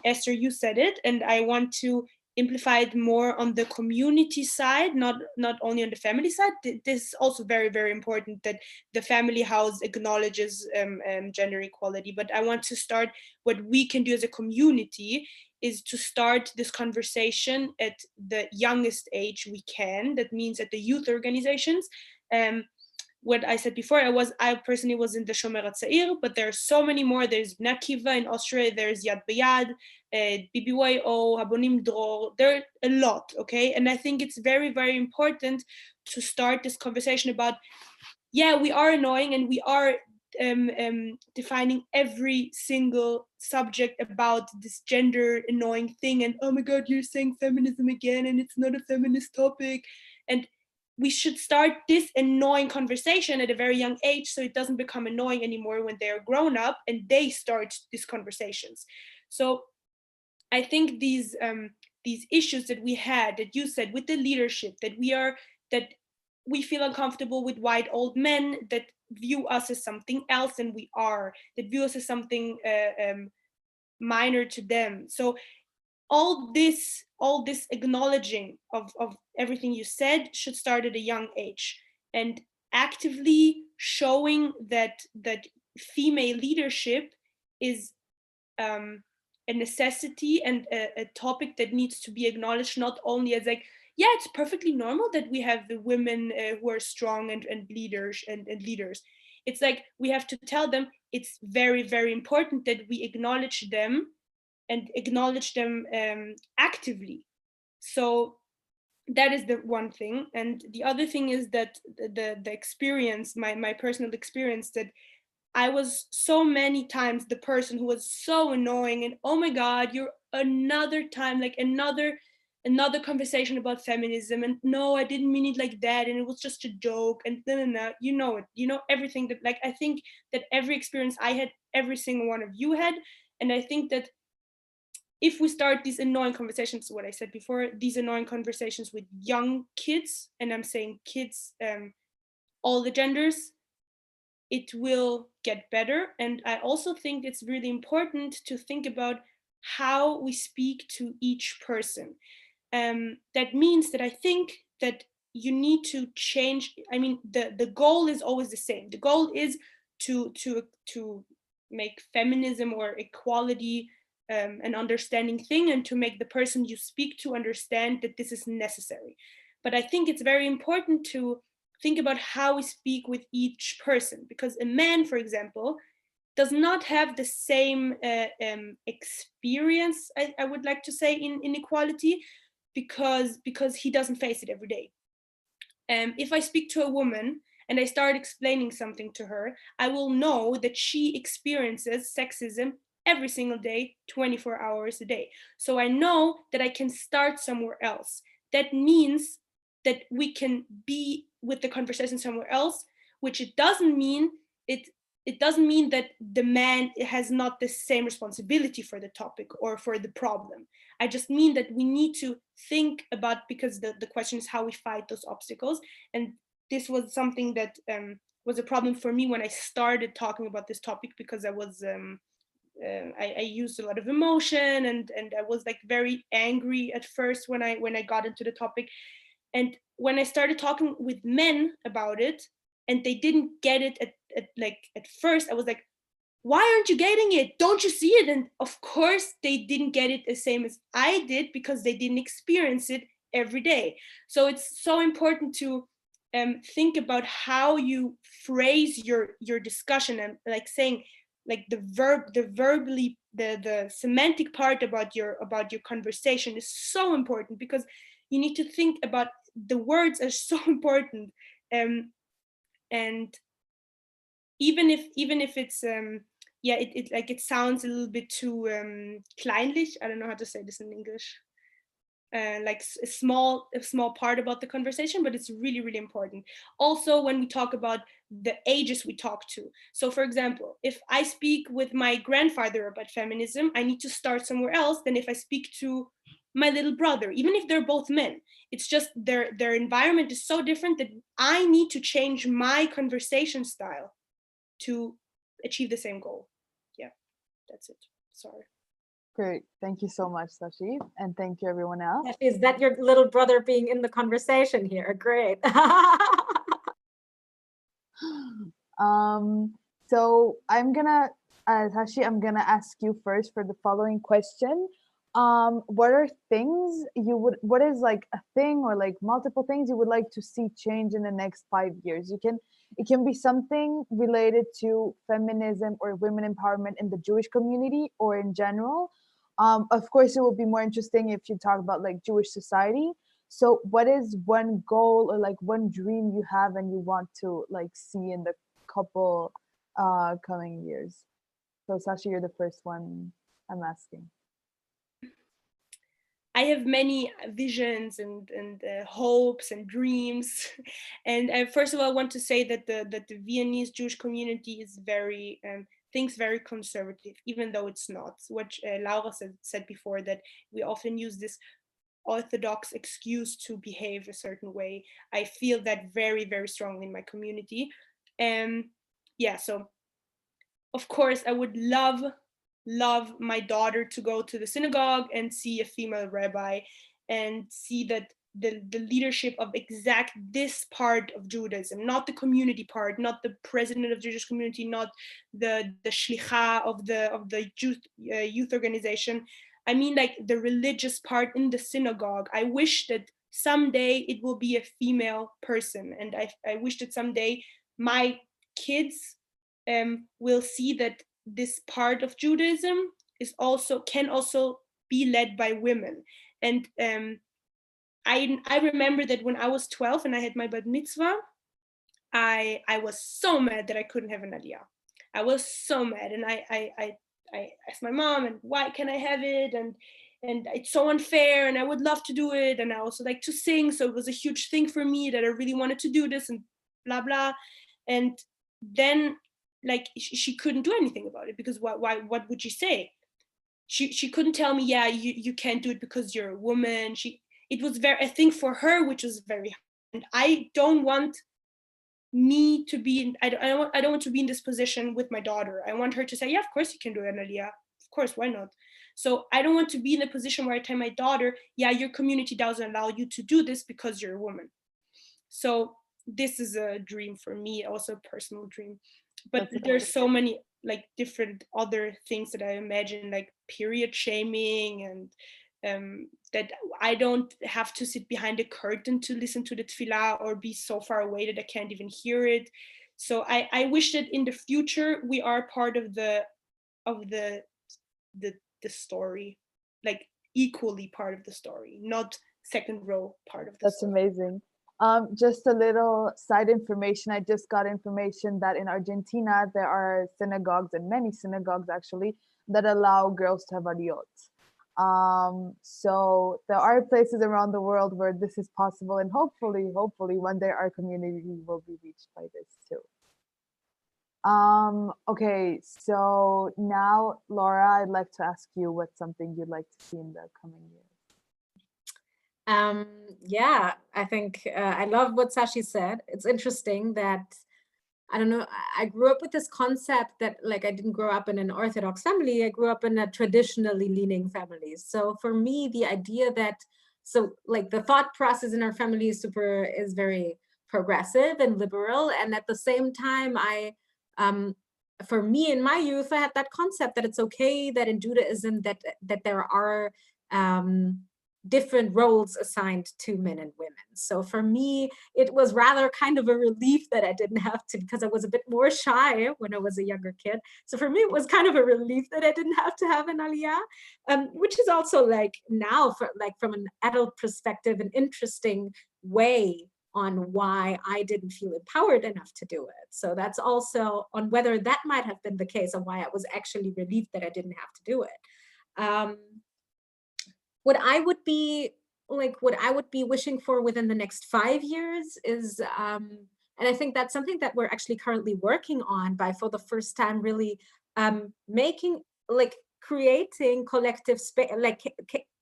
S5: Esther, you said it, and I want to amplify it more on the community side, not only on the family side. This is also very, very important, that the family house acknowledges gender equality. But I want to start, what we can do as a community is to start this conversation at the youngest age we can. That means at the youth organizations. What I said before, I personally was in the Shomer HaTzair, but there are so many more. There's Bnei Akiva in Austria, there's Yad B'Yad, BBYO, Habonim Dror, there are a lot, okay? And I think it's very, very important to start this conversation about, yeah, we are annoying, and we are defining every single subject about this gender annoying thing, and oh my God, you're saying feminism again, and it's not a feminist topic. And we should start this annoying conversation at a very young age, so it doesn't become annoying anymore when they're grown up and they start these conversations. So I think these issues that we had, that you said, with the leadership, that we feel uncomfortable with white old men that view us as something else than we are, that view us as something minor to them. So all this acknowledging of everything you said should start at a young age, and actively showing that female leadership is a necessity and a topic that needs to be acknowledged, not only as like, yeah, it's perfectly normal that we have the women who are strong and leaders and leaders. It's like, we have to tell them it's very, very important that we acknowledge them, and acknowledge them actively. So that is the one thing. And the other thing is that the experience, my personal experience, that I was so many times the person who was so annoying, and oh my God, you're another time, like another conversation about feminism, and no, I didn't mean it like that, and it was just a joke, and you know it, you know everything that, like, I think that every experience I had, every single one of you had. And I think that if we start these annoying conversations, what I said before, these annoying conversations with young kids, and I'm saying kids, all the genders, it will get better. And I also think it's really important to think about how we speak to each person. That means that I think that you need to change. I mean, the goal is always the same. The goal is to make feminism or equality an understanding thing, and to make the person you speak to understand that this is necessary. But I think it's very important to think about how we speak with each person, because a man, for example, does not have the same experience, I would like to say, in inequality, because he doesn't face it every day. If I speak to a woman and I start explaining something to her, I will know that she experiences sexism every single day, 24 hours a day. So I know that I can start somewhere else. That means that we can be with the conversation somewhere else, which it doesn't mean it doesn't mean that the man has not the same responsibility for the topic or for the problem. I just mean that we need to think about, because the question is how we fight those obstacles. And this was something that was a problem for me when I started talking about this topic, because I was I used a lot of emotion, and I was like very angry at first when I got into the topic. And when I started talking with men about it, and they didn't get it at first, I was like, why aren't you getting it? Don't you see it? And of course they didn't get it the same as I did, because they didn't experience it every day. So it's so important to think about how you phrase your discussion, and like saying, like the semantic part about your conversation is so important, because you need to think about the words are so important. And even if it's it sounds a little bit too kleinlich, I don't know how to say this in English, like a small part about the conversation, but it's really, really important. Also, when we talk about the ages we talk to. So for example, if I speak with my grandfather about feminism, I need to start somewhere else than if I speak to my little brother, even if they're both men. It's just their environment is so different that I need to change my conversation style to achieve the same goal. Yeah, that's it. Sorry.
S2: Great. Thank you so much, Sashi. And thank you, everyone else.
S3: Is that your little brother being in the conversation here? Great.
S2: So I'm gonna, Sashi, I'm gonna ask you first for the following question. What are things what is like a thing or like multiple things you would like to see change in the next 5 years? It can be something related to feminism or women empowerment in the Jewish community or in general. Of course, it would be more interesting if you talk about like Jewish society. So what is one goal or like one dream you have and you want to like see in the couple coming years? So Sashi, you're the first one I'm asking.
S5: I have many visions and hopes and dreams. And first of all, I want to say that the Viennese Jewish community is very thinks very conservative, even though it's not. What Laura said before, that we often use this orthodox excuse to behave a certain way. I feel that very, very strongly in my community. Yeah, so of course I would love my daughter to go to the synagogue and see a female rabbi, and see that the leadership of exact this part of Judaism, not the community part, not the president of the Jewish community, not the shlicha of the youth organization. I mean, like the religious part in the synagogue. I wish that someday it will be a female person, and I wish that someday my kids will see that this part of Judaism can also be led by women. And I remember that when I was 12 and I had my bat mitzvah, I was so mad that I couldn't have an aliyah. I was so mad, and I asked my mom, and why can't I have it? And it's so unfair, and I would love to do it, and I also like to sing, so it was a huge thing for me that I really wanted to do this, and blah blah. And then like she couldn't do anything about it, because what would she say? She couldn't tell me, yeah, you can't do it because you're a woman. It was a thing for her, which was very hard. And I don't want me to be I don't want to be in this position with my daughter. I want her to say, yeah, of course you can do it, Analia. Of course, why not? So I don't want to be in a position where I tell my daughter, yeah, your community doesn't allow you to do this because you're a woman. So this is a dream for me, also a personal dream. But
S2: That's
S5: there's so many like different other things that I imagine, like period shaming, and that I don't have to sit behind a curtain to listen to the tefillah, or be so far away that I can't even hear it. So I wish that in the future we are part of the story, like equally part of the story, not second row part of the
S2: That's
S5: story.
S2: amazing. Just a little side information. I just got information that in Argentina, there are synagogues, and many synagogues actually, that allow girls to have aliyot. So there are places around the world where this is possible, and hopefully one day our community will be reached by this too. Okay, so now, Laura, I'd like to ask you what's something you'd like to see in the coming years.
S3: Yeah, I think I love what Sashi said. It's interesting that, I don't know, I grew up with this concept that, like, I didn't grow up in an Orthodox family. I grew up in a traditionally leaning family. So for me, the idea that, so like the thought process in our family is very progressive and liberal. And at the same time, for me in my youth, I had that concept that it's okay that in Judaism that there are different roles assigned to men and women. So for me, it was rather kind of a relief that I didn't have to, because I was a bit more shy when I was a younger kid. So for me, it was kind of a relief that I didn't have to have an aliyah, which is also like now, from an adult perspective, an interesting way on why I didn't feel empowered enough to do it. So that's also on whether that might have been the case, and why I was actually relieved that I didn't have to do it. What I would be wishing for within the next 5 years is, and I think that's something that we're actually currently working on by, for the first time, really creating collective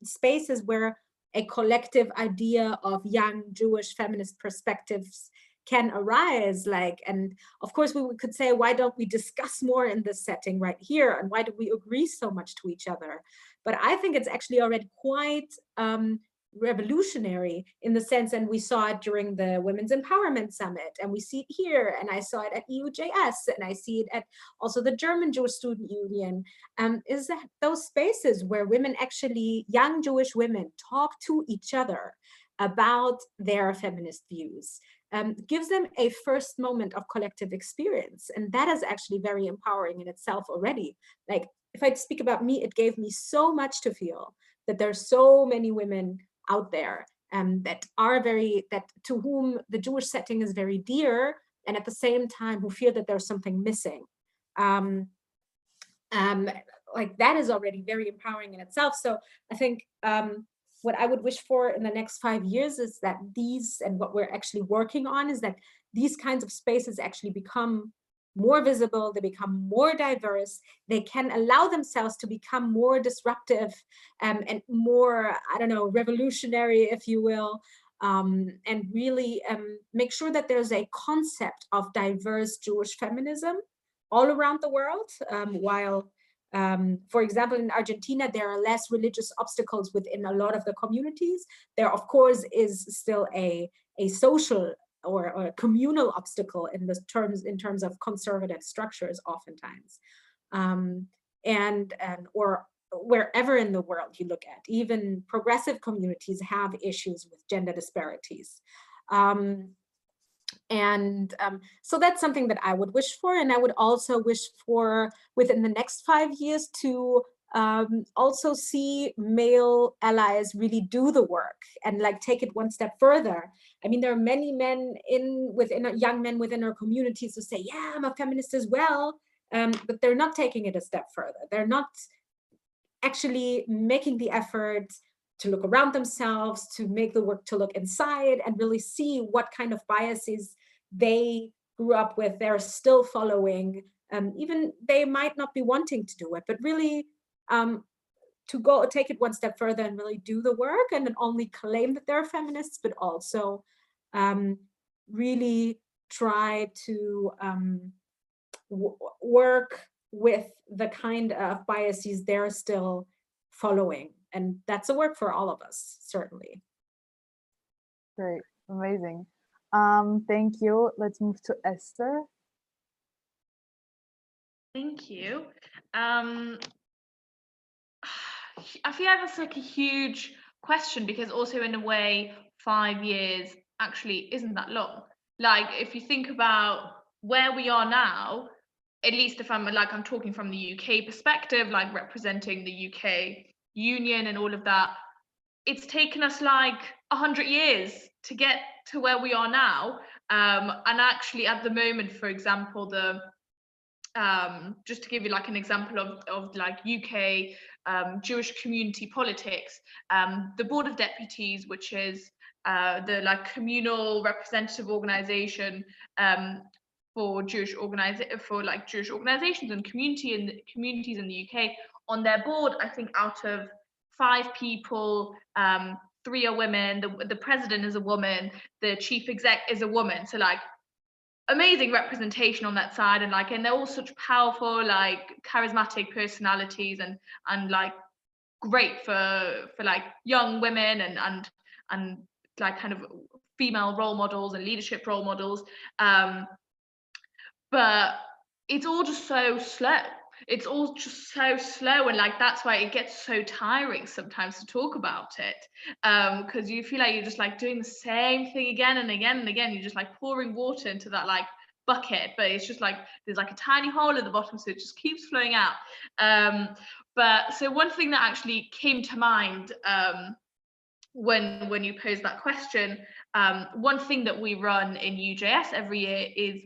S3: spaces where a collective idea of young Jewish feminist perspectives can arise. And of course we could say, why don't we discuss more in this setting right here? And why do we agree so much to each other? But I think it's actually already quite revolutionary in the sense, and we saw it during the Women's Empowerment Summit, and we see it here, and I saw it at WUJS, and I see it at also the German Jewish Student Union, is that those spaces where women, actually young Jewish women, talk to each other about their feminist views, gives them a first moment of collective experience. And that is actually very empowering in itself already. Like, if I speak about me, it gave me so much to feel that there's so many women out there that to whom the Jewish setting is very dear, and at the same time who feel that there's something missing. Like, that is already very empowering in itself. So I think what I would wish for in the next 5 years is that and what we're actually working on, is that these kinds of spaces actually become more visible, they become more diverse, they can allow themselves to become more disruptive and more, I don't know, revolutionary, if you will, and really make sure that there's a concept of diverse Jewish feminism all around the world, while for example, in Argentina, there are less religious obstacles within a lot of the communities. There, of course, is still a social or a communal obstacle in terms of conservative structures, oftentimes, or wherever in the world you look at. Even progressive communities have issues with gender disparities. So that's something that I would wish for. And I would also wish for, within the next 5 years, to also see male allies really do the work and take it one step further. I mean, there are many men young men within our communities who say, yeah, I'm a feminist as well, but they're not taking it a step further. They're not actually making the effort to look around themselves, to make the work to look inside and really see what kind of biases they grew up with, they're still following. Even they might not be wanting to do it, but really to go take it one step further and really do the work, and not only claim that they're feminists, but also really try to work with the kind of biases they're still following. And that's a work for all of us, certainly.
S2: Great, amazing. Thank you. Let's move to Esther.
S4: Thank you. I feel like that's like a huge question, because also in a way 5 years actually isn't that long. Like if you think about where we are now, at least if I'm talking from the UK perspective, like representing the UK union and all of that, it's taken us like 100 years to get to where we are now. And actually at the moment, for example, just to give you like an example of like UK Jewish community politics, the Board of Deputies, which is the like communal representative organization for Jewish organizations and communities in the UK, on their board, I think out of 5 people, 3 are women, the president is a woman, the chief exec is a woman. So like amazing representation on that side, and they're all such powerful, like charismatic personalities, and like great for like young women and like kind of female role models and leadership role models. But it's all just so slow. It's all just so slow, and like that's why it gets so tiring sometimes to talk about it, because you feel like you're just like doing the same thing again and again and again. You're just like pouring water into that like bucket, but it's just like there's like a tiny hole at the bottom, so it just keeps flowing out. But so one thing that actually came to mind when you posed that question, one thing that we run in WUJS every year is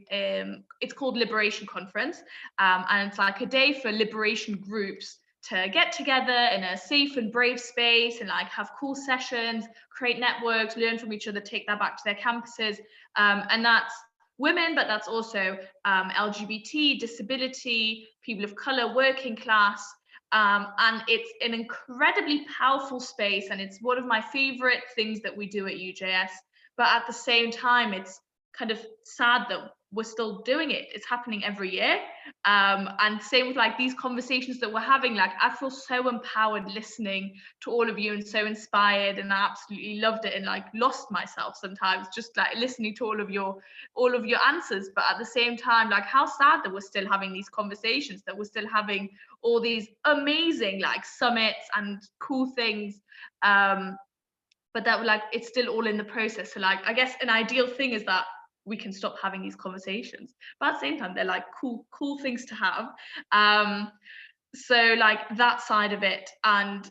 S4: it's called Liberation Conference, and it's like a day for liberation groups to get together in a safe and brave space and like have cool sessions, create networks, learn from each other, take that back to their campuses, and that's women, but that's also LGBT, disability, people of color, working class. And it's an incredibly powerful space, and it's one of my favorite things that we do at WUJS. But at the same time, it's kind of sad that we're still doing it. It's happening every year. And same with like these conversations that we're having. Like I feel so empowered listening to all of you and so inspired, and I absolutely loved it and like lost myself sometimes just like listening to all of your answers. But at the same time, like how sad that we're still having these conversations, that we're still having all these amazing like summits and cool things, but that like it's still all in the process. So like I guess an ideal thing is that we can stop having these conversations, but at the same time they're like cool things to have. So like that side of it. And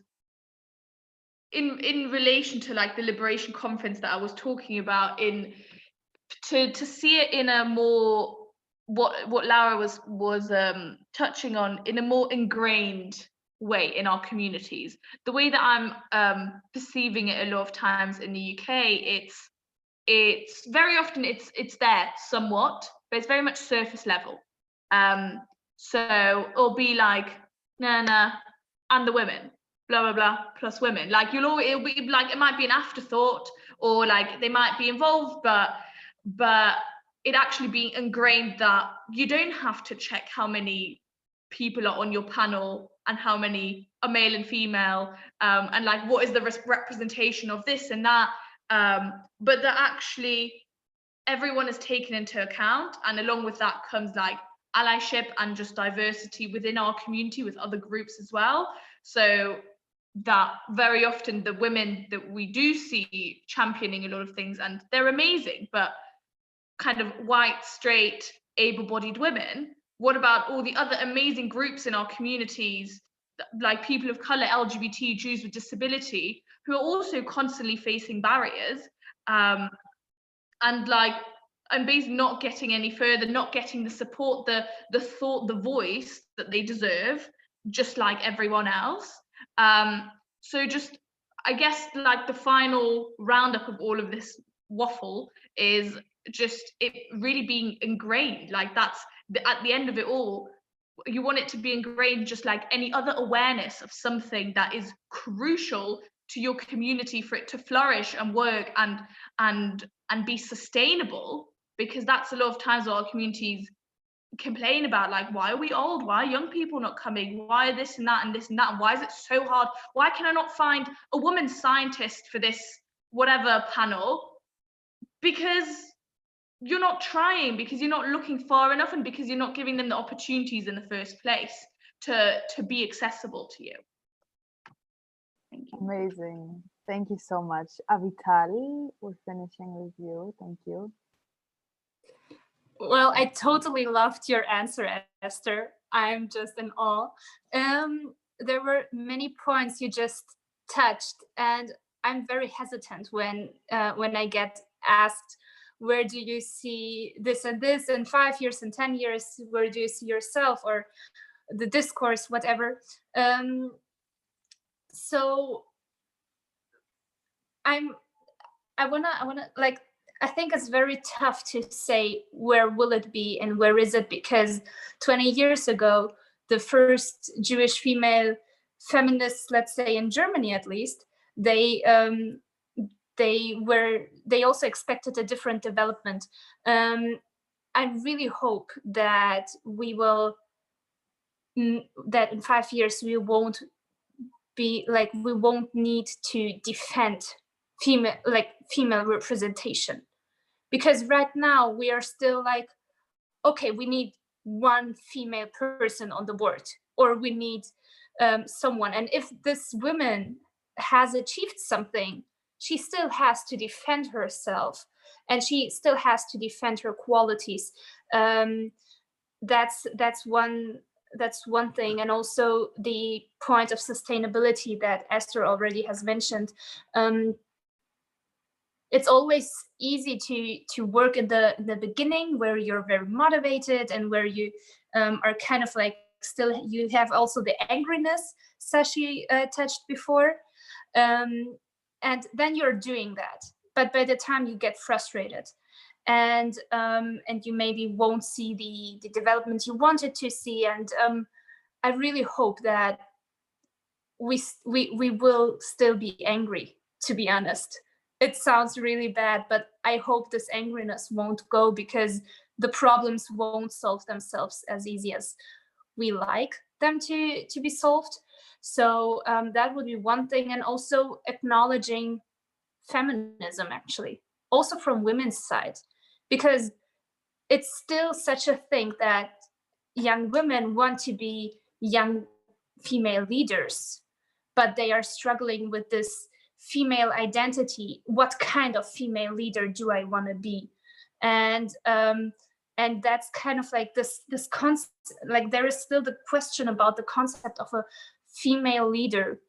S4: in relation to like the Liberation Conference that I was talking about, to see it in a more what Laura was touching on, in a more ingrained way in our communities. The way that I'm perceiving it a lot of times in the UK, it's very often it's there somewhat, but it's very much surface level. So it'll be like nah, and the women, blah blah blah, plus women. Like it'll be like it might be an afterthought, or like they might be involved, but it actually being ingrained that you don't have to check how many people are on your panel and how many are male and female, and like what is the representation of this and that, but that actually everyone is taken into account, and along with that comes like allyship and just diversity within our community with other groups as well. So that very often the women that we do see championing a lot of things, and they're amazing, but kind of white, straight, able-bodied women, what about all the other amazing groups in our communities, like people of color, LGBT, Jews with disability, who are also constantly facing barriers, and basically not getting any further, not getting the support, the thought, the voice that they deserve, just like everyone else. So just, I guess, like the final roundup of all of this waffle is just it really being ingrained. Like that's at the end of it all, you want it to be ingrained just like any other awareness of something that is crucial to your community for it to flourish and work and be sustainable. Because that's a lot of times what our communities complain about, like, why are we old, why are young people not coming, why are this and that and this and that, and why is it so hard, why can I not find a woman scientist for this whatever panel? Because you're not trying, because you're not looking far enough, and because you're not giving them the opportunities in the first place to be accessible to you. Thank you.
S2: Amazing. Thank you so much. Avital, we're finishing with you. Thank you.
S1: Well, I totally loved your answer, Esther. I'm just in awe. There were many points you just touched, and I'm very hesitant when I get asked, where do you see this and this in 5 years and 10 years? Where do you see yourself, or the discourse, whatever? So I wanna like, I think it's very tough to say where will it be and where is it, because 20 years ago, the first Jewish female feminists, let's say in Germany at least, they also expected a different development. I really hope that that in 5 years we won't need to defend female representation, because right now we are still like, okay, we need one female person on the board, or we need someone, and if this woman has achieved something, she still has to defend herself, and she still has to defend her qualities. That's one thing. And also the point of sustainability that Esther already has mentioned. It's always easy to work in the beginning, where you're very motivated and where you are kind of like, still you have also the angriness Sashi touched before, and then you're doing that, but by the time you get frustrated, and you maybe won't see the development you wanted to see, and I really hope that we will still be angry, to be honest. It sounds really bad, but I hope this angriness won't go, because the problems won't solve themselves as easy as we like them to be solved. So that would be one thing. And also acknowledging feminism, actually, also from women's side, because it's still such a thing that young women want to be young female leaders, but they are struggling with this female identity. What kind of female leader do I want to be? And that's kind of like this concept, like there is still the question about the concept of a female leader.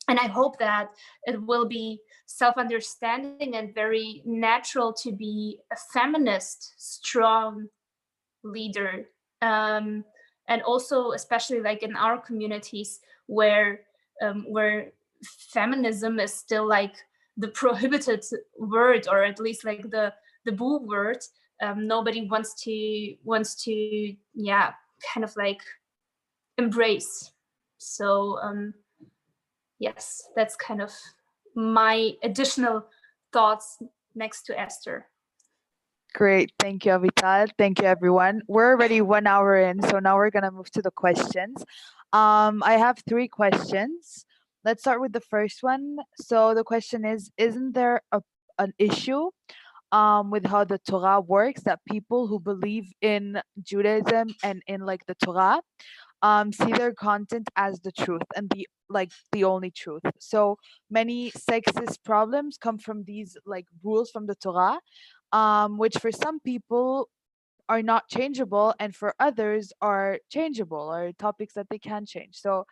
S1: And I hope that it will be self-understanding and very natural to be a feminist, strong leader. And also, especially like in our communities where feminism is still like the prohibited word, or at least like the boo word. Nobody wants to yeah, kind of like embrace. So yes, that's kind of my additional thoughts next to Esther.
S2: Great. Thank you, Avital. Thank you, everyone. We're already 1 hour in, so now we're going to move to the questions. I have 3 questions. Let's start with the first one. So the question is, isn't there an issue with how the Torah works, that people who believe in Judaism and in like the Torah see their content as the truth and the only truth? So many sexist problems come from these like rules from the Torah, which for some people are not changeable, and for others are changeable, or topics that they can change. So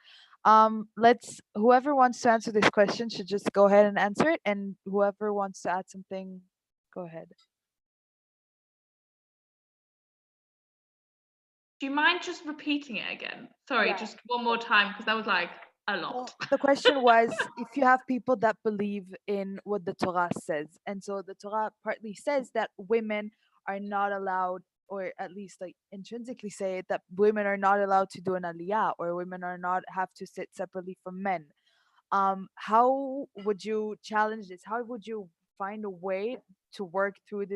S2: whoever wants to answer this question should just go ahead and answer it, and whoever wants to add something, go ahead.
S4: Do you mind just repeating it again? Sorry, just one more time, because that was like a lot.
S2: Well, the question was, if you have people that believe in what the Torah says, and so the Torah partly says that women are not allowed, or at least like intrinsically say it, that women are not allowed to do an aliyah, or women are not have to sit separately from men. How would you challenge this? How would you find a way to work through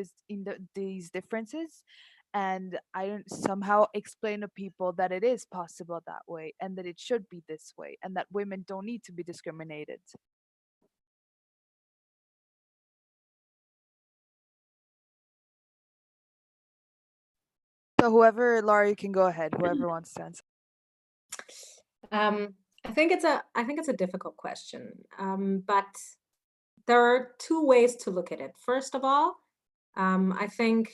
S2: these differences, and I don't somehow explain to people that it is possible that way, and that it should be this way, and that women don't need to be discriminated? So whoever, Laura, you can go ahead. Whoever wants to answer.
S3: I think it's a difficult question, but there are two ways to look at it. First of all, I think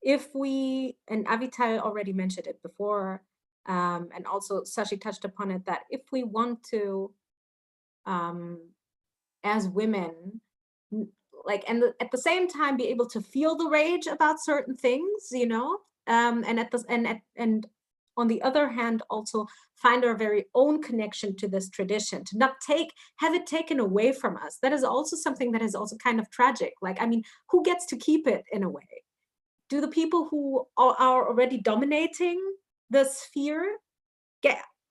S3: if we, and Avital already mentioned it before, and also Sashi touched upon it, that if we want to, as women, like, and at the same time be able to feel the rage about certain things, you know, and on the other hand, also find our very own connection to this tradition, to not have it taken away from us. That is also something that is also kind of tragic. Like, I mean, who gets to keep it in a way? Do the people who are already dominating the sphere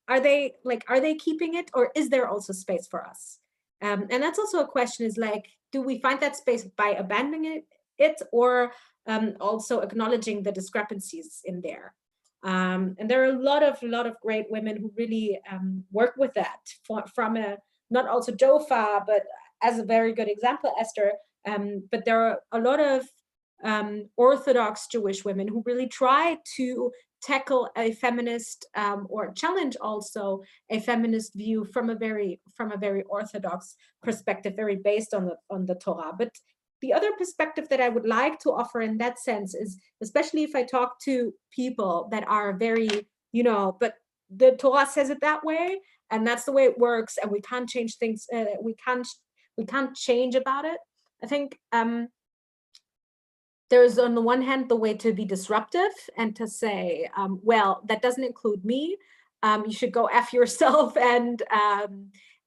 S3: are they keeping it, or is there also space for us? And that's also a question, is like, do we find that space by abandoning it or also acknowledging the discrepancies in there? And there are a lot of great women who really work with that from a, not also Jofa, but as a very good example, Esther. But there are a lot of Orthodox Jewish women who really try to tackle a feminist or challenge also a feminist view from a very Orthodox perspective, very based on the Torah. But the other perspective that I would like to offer in that sense is, especially if I talk to people that are very, you know, but the Torah says it that way, and that's the way it works, and we can't change things. We can't change about it. I think there's, on the one hand, the way to be disruptive and to say, well, that doesn't include me. You should go F yourself, and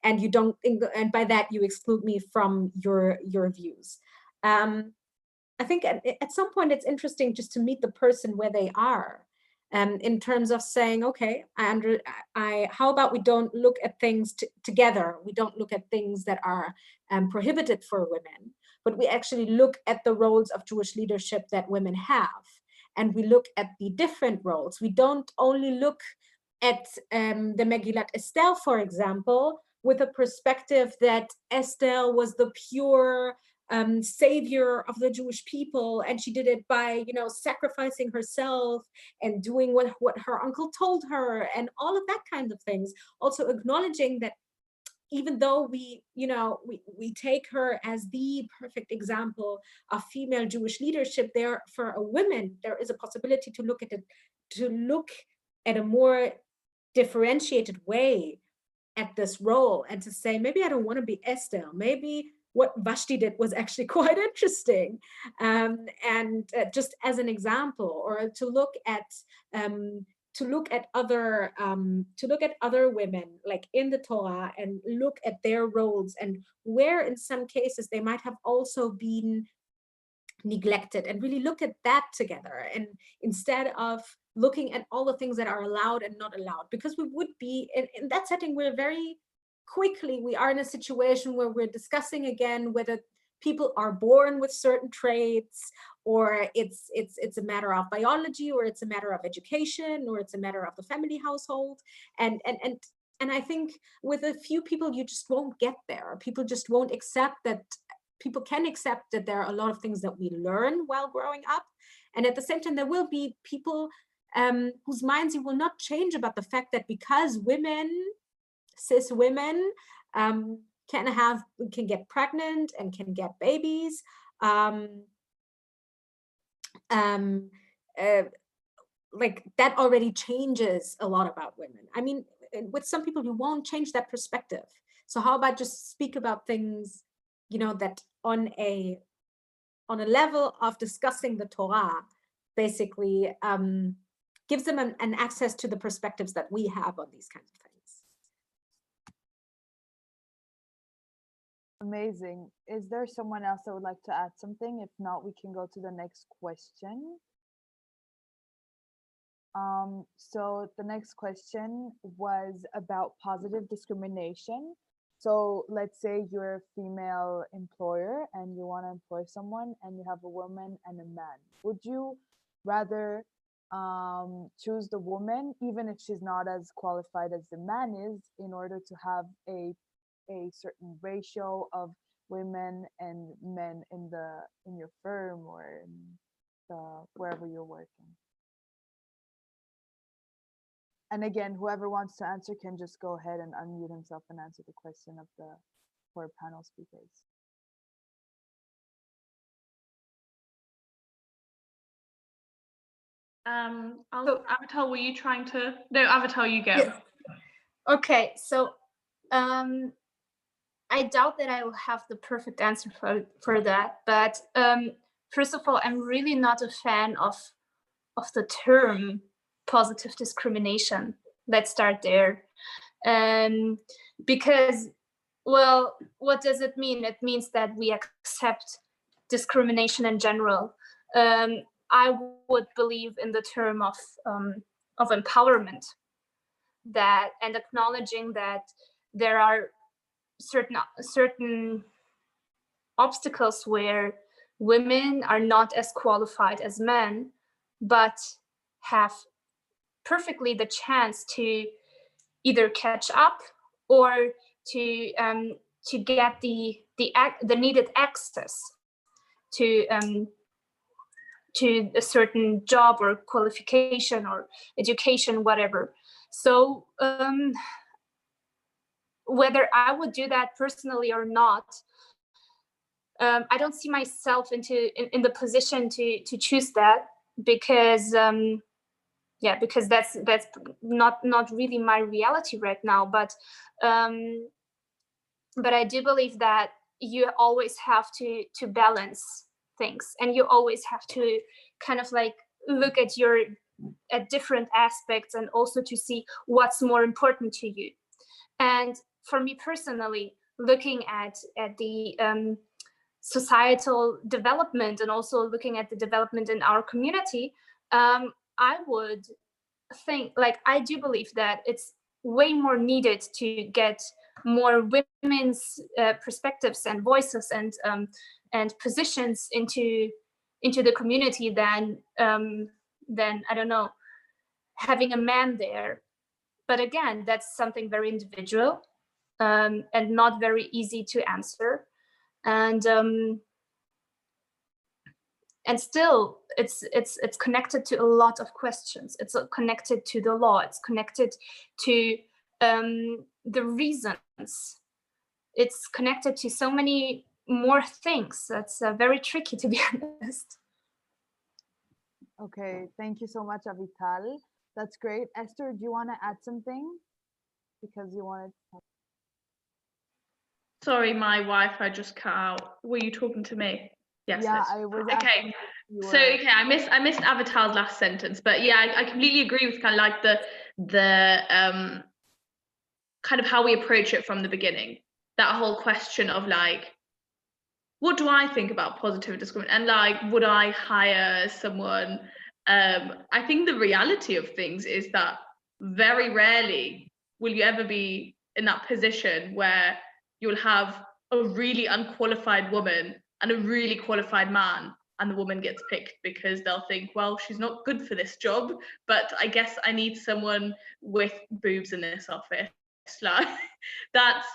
S3: you don't, and by that you exclude me from your views. I think at some point it's interesting just to meet the person where they are, in terms of saying, okay, how about we don't look at things together? We don't look at things that are prohibited for women, but we actually look at the roles of Jewish leadership that women have, and we look at the different roles. We don't only look at the Megillat Esther, for example, with a perspective that Esther was the pure savior of the Jewish people, and she did it by, you know, sacrificing herself and doing what her uncle told her, and all of that kind of things. Also acknowledging that even though we take her as the perfect example of female Jewish leadership, there, for a woman, there is a possibility to look at a more differentiated way at this role, and to say, maybe I don't want to be Esther. Maybe what Vashti did was actually quite interesting, and just as an example, or to look at other women, like in the Torah, and look at their roles, and where in some cases they might have also been neglected, and really look at that together, and instead of looking at all the things that are allowed and not allowed, because we would be in that setting, we are in a situation where we're discussing again whether people are born with certain traits, or it's a matter of biology, or it's a matter of education, or it's a matter of the family household, and I think with a few people you just won't get there. People just won't accept that. People can accept that there are a lot of things that we learn while growing up, and at the same time there will be people whose minds you will not change about the fact that because cis women can get pregnant and can get babies, like that already changes a lot about women. I mean, with some people you won't change that perspective. So how about just speak about things, you know, that on a level of discussing the Torah, basically gives them an access to the perspectives that we have on these kinds of things.
S2: Amazing. Is there someone else that would like to add something? If not, we can go to the next question. So the next question was about positive discrimination. So let's say you're a female employer and you want to employ someone, and you have a woman and a man. Would you rather choose the woman, even if she's not as qualified as the man is, in order to have a certain ratio of women and men in your firm, or in wherever you're working? And again, whoever wants to answer can just go ahead and unmute himself and answer the question of the 4 panel speakers.
S4: Avatar, were you trying to? No, Avatar, you go.
S1: Yeah. Okay, so I doubt that I will have the perfect answer for that, but first of all, I'm really not a fan of the term positive discrimination. Let's start there. Because, well, what does it mean? It means that we accept discrimination in general. I would believe in the term of empowerment, that, and acknowledging that there are certain obstacles where women are not as qualified as men, but have perfectly the chance to either catch up or to get the needed access to a certain job or qualification or education, whatever. So whether I would do that personally or not, I don't see myself in the position to choose that, because because that's not really my reality right now. But I do believe that you always have to balance things, and you always have to kind of like look at different aspects, and also to see what's more important to you. And for me personally, looking at the societal development, and also looking at the development in our community, I would think, like, I do believe that it's way more needed to get more women's perspectives and voices and positions into the community than I don't know, having a man there. But again, that's something very individual, and not very easy to answer. And still, it's connected to a lot of questions. It's connected to the law. It's connected to the reasons. It's connected to so many more things. That's very tricky, to be honest.
S2: Okay, thank you so much, Avital. That's great. Esther, do you want to add something? Because you wanted to...
S4: Sorry, my Wi-Fi just cut out. Were you talking to me? Yes.
S2: Yeah, I was.
S4: Okay. So okay, I missed Avatar's last sentence, but yeah, I completely agree with kind of like the kind of how we approach it from the beginning. That whole question of like, what do I think about positive discrimination, and like, would I hire someone? I think the reality of things is that very rarely will you ever be in that position where you'll have a really unqualified woman and a really qualified man, and the woman gets picked because they'll think, well, she's not good for this job, but I guess I need someone with boobs in this office. Like, that's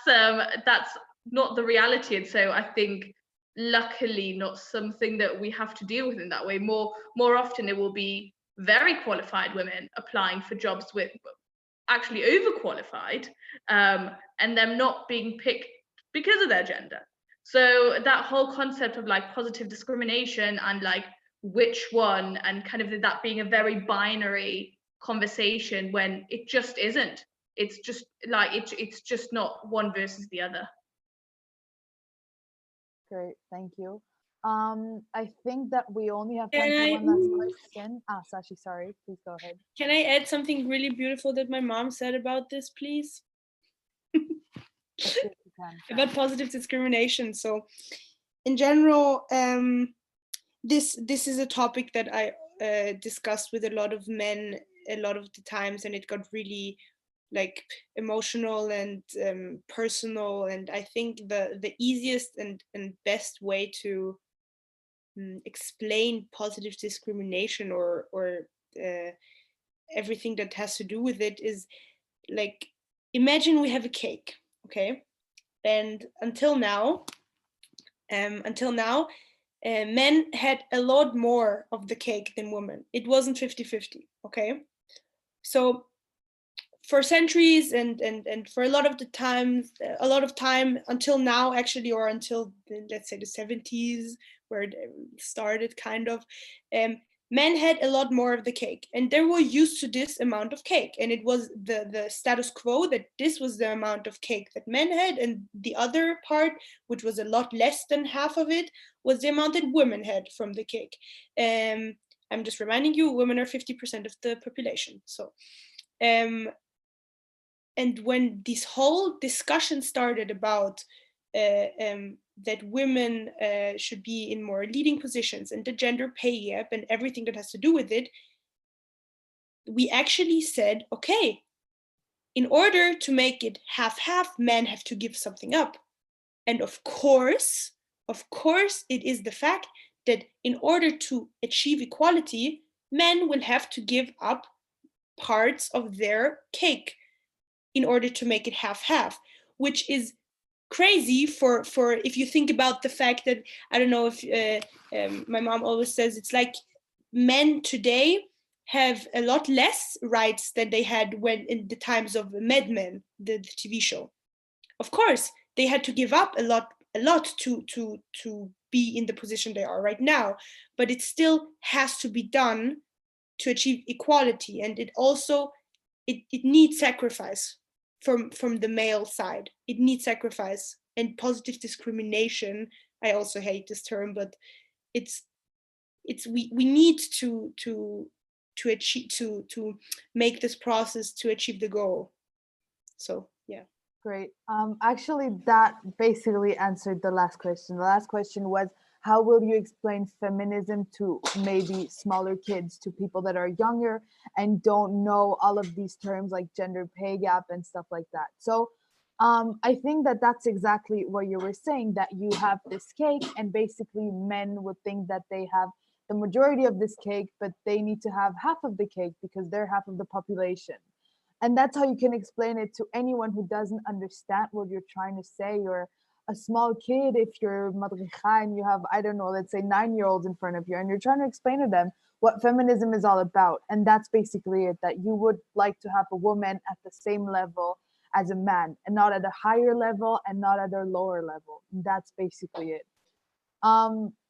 S4: not the reality. And so I think, luckily, not something that we have to deal with in that way. More often it will be very qualified women applying for jobs with actually overqualified, and them not being picked because of their gender. So that whole concept of like positive discrimination and like which one, and kind of that being a very binary conversation when it just isn't. It's just like it's just not one versus the other.
S2: Great, thank you. I think that we only have time for one last question. Sashi, sorry, please go ahead.
S5: Can I add something really beautiful that my mom said about this, please? About positive discrimination. So in general, this is a topic that I discussed with a lot of men a lot of the times, and it got really like emotional and personal. And I think the easiest and best way to explain positive discrimination or everything that has to do with it is like, imagine we have a cake, okay? And until now, men had a lot more of the cake than women. It wasn't 50-50, okay? So for centuries and for a lot of time until now, actually, or until let's say the 70s, where it started kind of, men had a lot more of the cake, and they were used to this amount of cake, and it was the status quo that this was the amount of cake that men had, and the other part, which was a lot less than half of it, was the amount that women had from the cake. I'm just reminding you, women are 50% of the population. So and when this whole discussion started about that women should be in more leading positions, and the gender pay gap and everything that has to do with it, we actually said, okay, in order to make it half-half, men have to give something up. And of course, it is the fact that in order to achieve equality, men will have to give up parts of their cake in order to make it half-half, which is crazy for if you think about the fact that, I don't know if my mom always says, it's like men today have a lot less rights than they had when in the times of Mad Men, the TV show. Of course, they had to give up a lot to be in the position they are right now, but it still has to be done to achieve equality, and it also it needs sacrifice from the male side. It needs sacrifice and positive discrimination. I also hate this term, but it's we need to achieve to make this process to achieve the goal. So yeah.
S2: Great. Actually, that basically answered the last question. The last question was, how will you explain feminism to maybe smaller kids, to people that are younger and don't know all of these terms like gender pay gap and stuff like that? So I think that that's exactly what you were saying, that you have this cake and basically men would think that they have the majority of this cake, but they need to have half of the cake because they're half of the population. And that's how you can explain it to anyone who doesn't understand what you're trying to say. Or a small kid, if you're madricha and you have, I don't know, let's say 9-year-olds in front of you, and you're trying to explain to them what feminism is all about. And that's basically it, that you would like to have a woman at the same level as a man, and not at a higher level and not at a lower level. And that's basically it.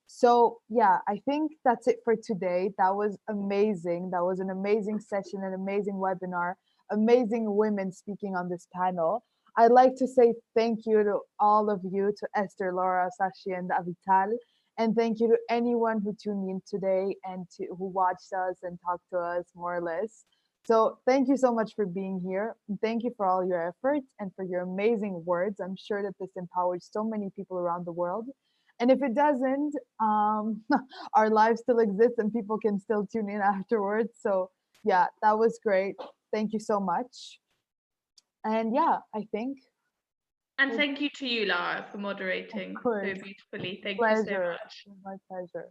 S2: So yeah, I think that's it for today. That was amazing. That was an amazing session, an amazing webinar, amazing women speaking on this panel. I'd like to say thank you to all of you, to Esther, Laura, Sashi, and Avital. And thank you to anyone who tuned in today and who watched us and talked to us, more or less. So thank you so much for being here. And thank you for all your efforts and for your amazing words. I'm sure that this empowers so many people around the world. And if it doesn't, our lives still exist and people can still tune in afterwards. So yeah, that was great. Thank you so much. And yeah, I think.
S4: And thank you to you, Lara, for moderating so beautifully. Thank you so much.
S2: My pleasure.